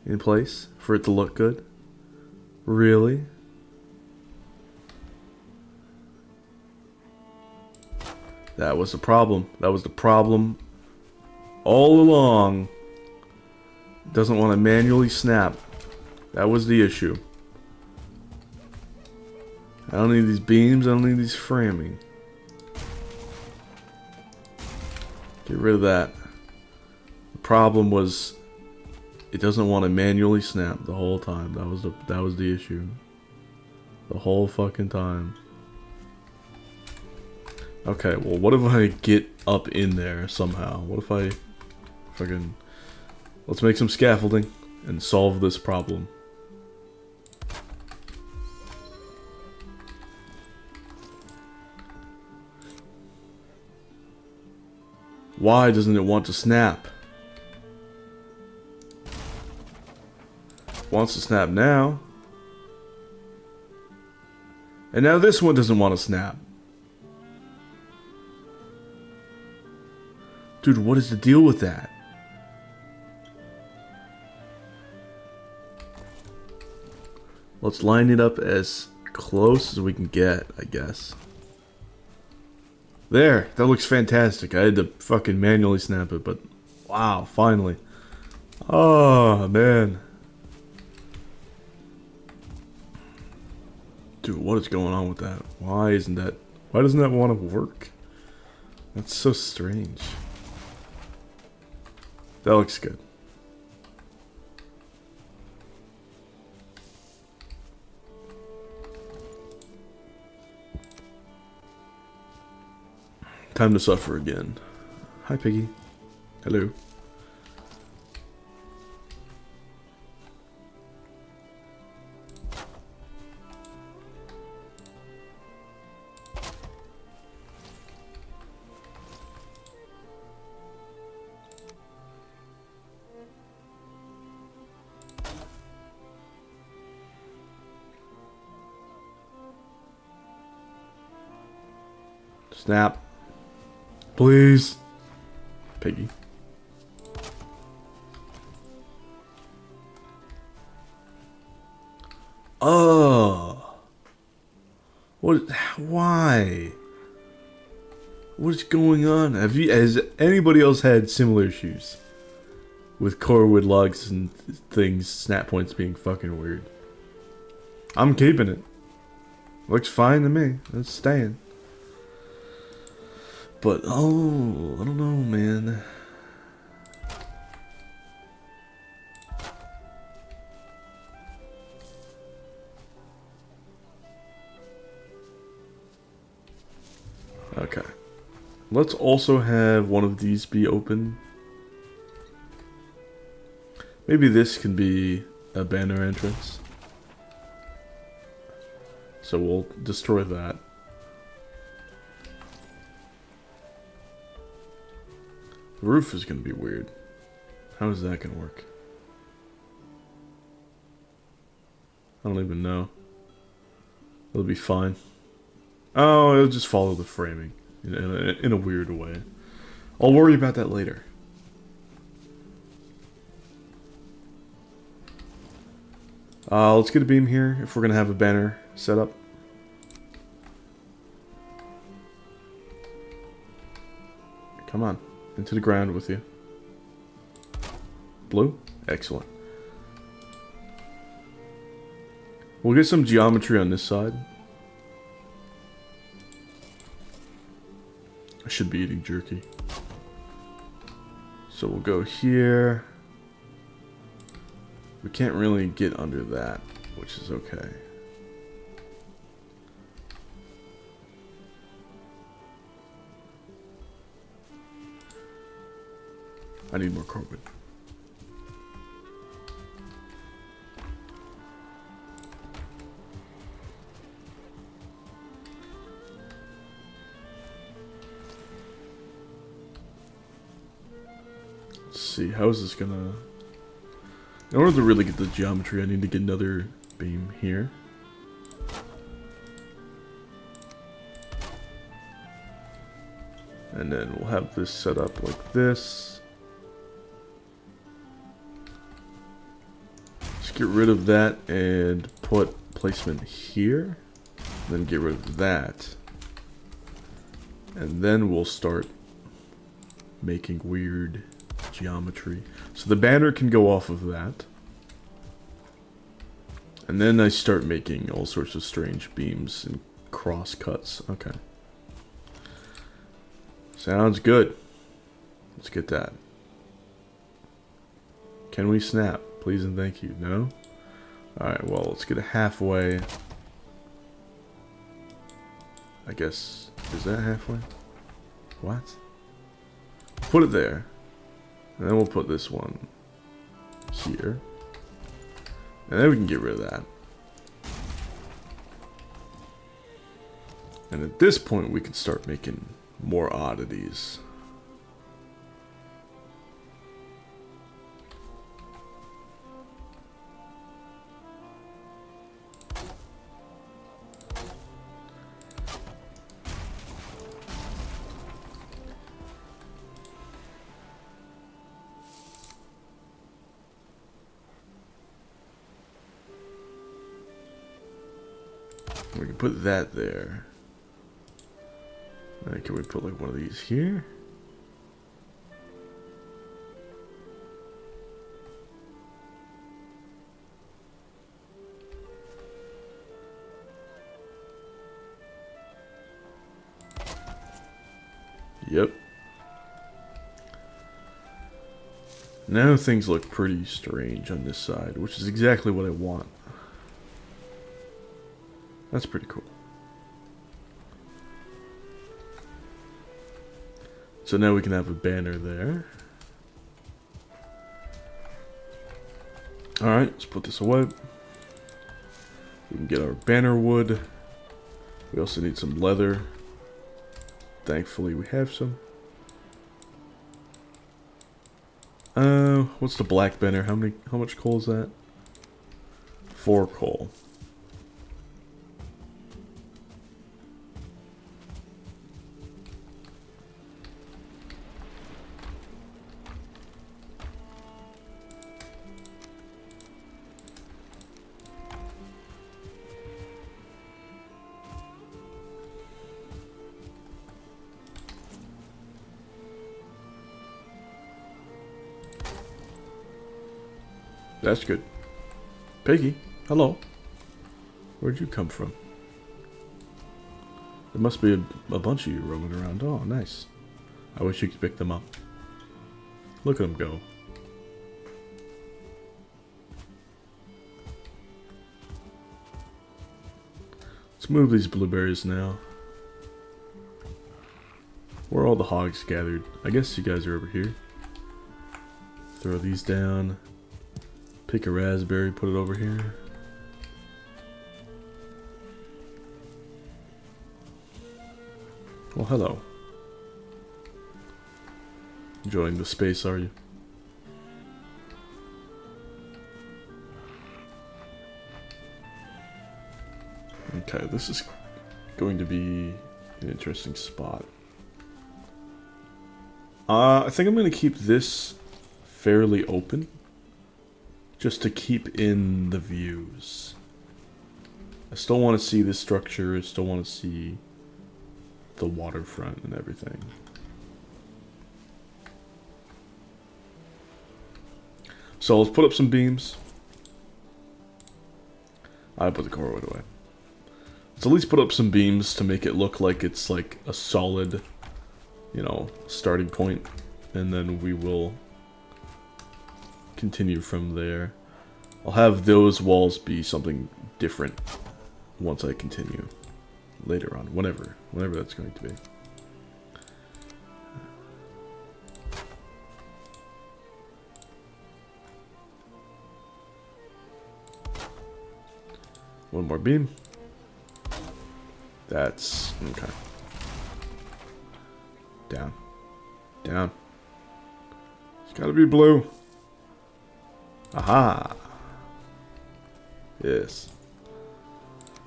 in place for it to look good? Really? That was the problem. That was the problem all along. It doesn't want to manually snap. That was the issue. I don't need these beams. I don't need these framing. Get rid of that. The problem was it doesn't want to manually snap the whole time. That was the issue. The whole fucking time. Okay, well, what if I get up in there somehow? What if I fucking... Let's make some scaffolding and solve this problem. Why doesn't it want to snap? Wants to snap now. And now this one doesn't want to snap. Dude, what is the deal with that? Let's line it up as close as we can get, I guess. There, that looks fantastic. I had to fucking manually snap it, but wow, finally. Oh, man. Dude, what is going on with that? Why isn't that... Why doesn't that want to work? That's so strange. That looks good. Time to suffer again. Hi, Piggy. Hello. Snap. Please. Piggy. Oh. What? Why? What is going on? Has anybody else had similar issues with core wood logs and things, snap points being fucking weird? I'm keeping it. Looks fine to me. It's staying. But oh, I don't know, man. Okay. Let's also have one of these be open. Maybe this can be a banner entrance. So we'll destroy that. The roof is going to be weird. How is that going to work? I don't even know. It'll be fine. Oh, it'll just follow the framing in a weird way. I'll worry about that later. Let's get a beam here if we're going to have a banner set up. Come on. Into the ground with you. Blue? Excellent. We'll get some geometry on this side. I should be eating jerky. So we'll go here. We can't really get under that, which is okay. I need more carbon. Let's see, how is this gonna... In order to really get the geometry, I need to get another beam here. And then we'll have this set up like this. Let's get rid of that and put placement here. Then get rid of that. And then we'll start making weird geometry. So the banner can go off of that. And then I start making all sorts of strange beams and cross cuts. Okay. Sounds good. Let's get that. Can we snap? Please and thank you. No? Alright, well, let's get a halfway. I guess. Is that halfway? What? Put it there. And then we'll put this one here. And then we can get rid of that. And at this point, we can start making more oddities. We can put that there. Can we put like one of these here? Yep. Now things look pretty strange on this side, which is exactly what I want. That's pretty cool. So now we can have a banner there. Alright, let's put this away. We can get our banner wood. We also need some leather. Thankfully we have some. What's the black banner? How much coal is that? 4 coal. That's good. Piggy, hello. Where'd you come from? There must be a bunch of you roaming around. Oh, nice. I wish you could pick them up. Look at them go. Let's move these blueberries now. Where are all the hogs gathered? I guess you guys are over here. Throw these down. Pick a raspberry, put it over here. Well, hello. Enjoying the space, are you? Okay, this is going to be an interesting spot. I think I'm going to keep this fairly open. Just to keep in the views. I still want to see this structure. I still want to see the waterfront and everything. So let's put up some beams. I put the core wood away. Let's at least put up some beams to make it look like it's like a solid, you know, starting point. And then we will continue from there. I'll have those walls be something different once I continue later on, whenever that's going to be. One more beam. That's okay. Down. Down. It's gotta be blue. Aha! Yes.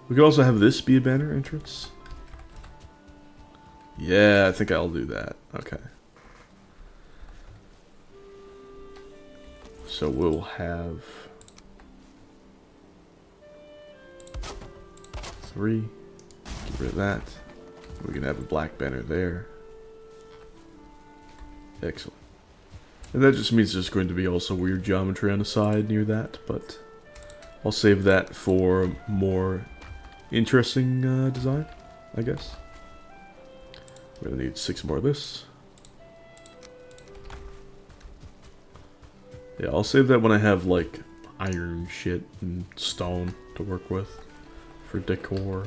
We could also have this be a banner entrance. Yeah, I think I'll do that. Okay. So we'll have 3. Get rid of that. We can have a black banner there. Excellent. And that just means there's going to be also weird geometry on the side near that, but I'll save that for more interesting design, I guess. We're gonna need 6 more of this. Yeah, I'll save that when I have like iron shit and stone to work with for decor.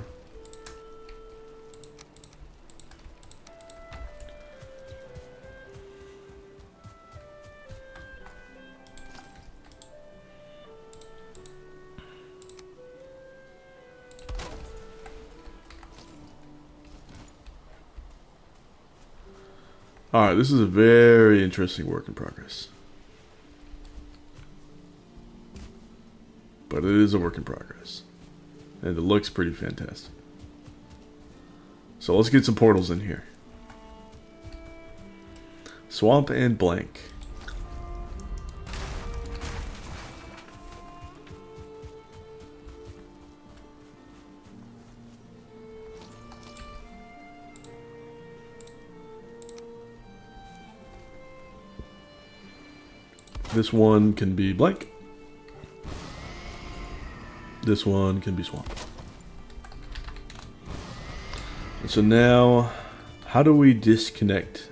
Alright, this is a very interesting work in progress. But it is a work in progress. And it looks pretty fantastic. So let's get some portals in here. Swamp and blank. This one can be blank. This one can be swamp. And so now, How do we disconnect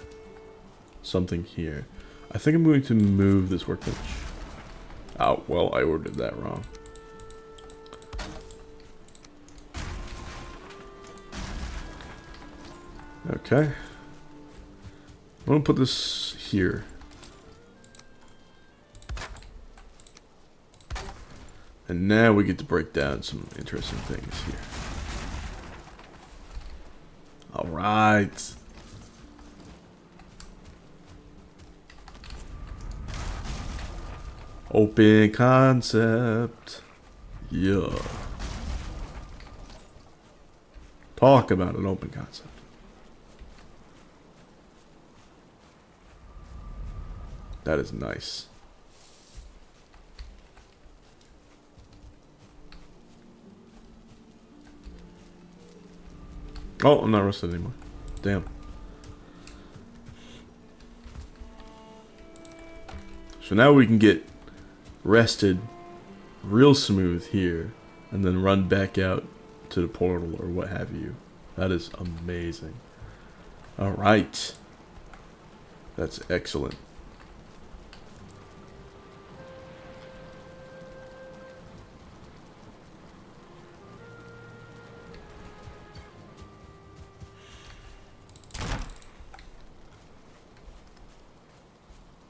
something here? I think I'm going to move this workbench. Oh, well, I ordered that wrong. Okay. I'm going to put this here. And now we get to break down some interesting things here. Alright. Open concept. Yeah. Talk about an open concept. That is nice. Oh, I'm not rusted anymore. Damn. So now we can get rested real smooth here and then run back out to the portal or what have you. That is amazing. Alright. That's excellent.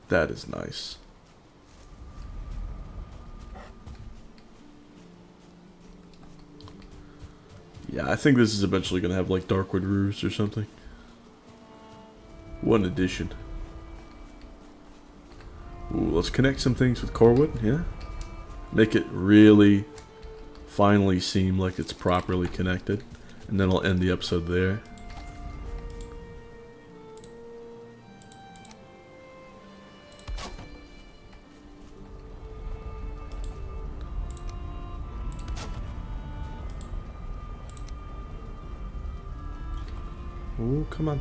That is nice. Yeah, I think this is eventually going to have like Darkwood roofs or something. What an addition. Ooh, let's connect some things with Corewood, yeah? Make it really finally seem like it's properly connected. And then I'll end the episode there. Ooh, come on.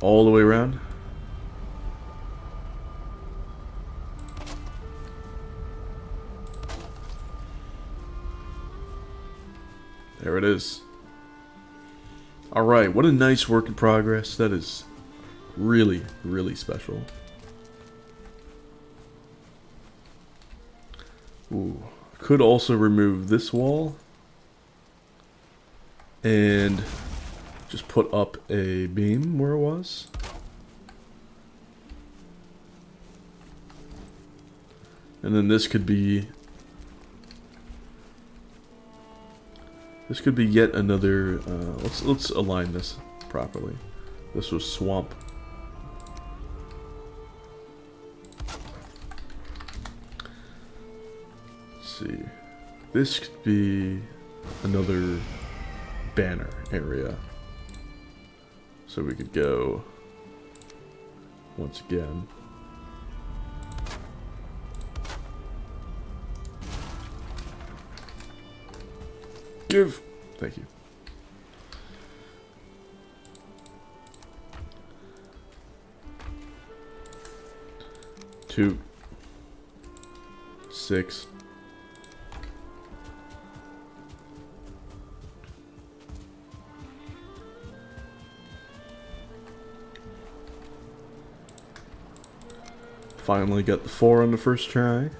All the way around. There it is. Alright, what a nice work in progress. That is really, really special. Ooh. Could also remove this wall. And just put up a beam where it was. And then this could be yet another let's align this properly. This was swamp. Let's see. This could be another banner area. So we could go once again. Give. Thank you. Two. 6. Finally got the 4 on the first try.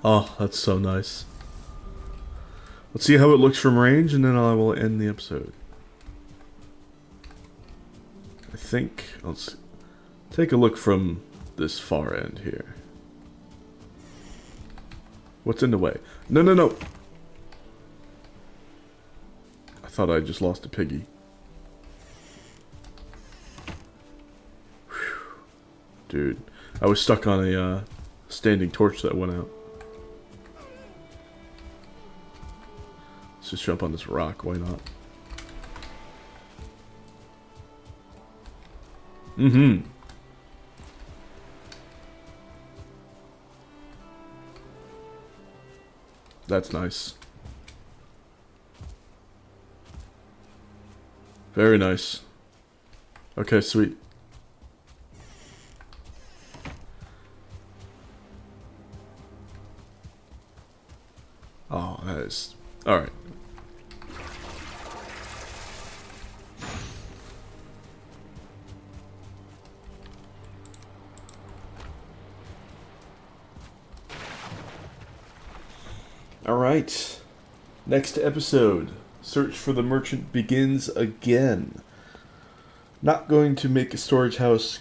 Oh, that's so nice. Let's see how it looks from range, and then I will end the episode. I think, let's take a look from this far end here. What's in the way? No, no, no! I thought I just lost a piggy. Whew. Dude, I was stuck on a standing torch that went out. Let's just jump on this rock, why not? Mm-hmm. That's nice. Very nice. Okay, sweet. Oh, that is... Alright. Alright. Next episode. Search for the merchant begins again. Not going to make a storage house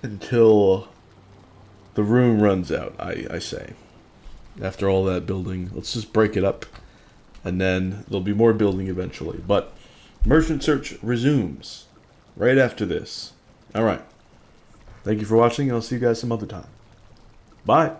until the room runs out, I say. After all that building, let's just break it up. And then there'll be more building eventually. But merchant search resumes right after this. Alright. Thank you for watching, and I'll see you guys some other time. Bye.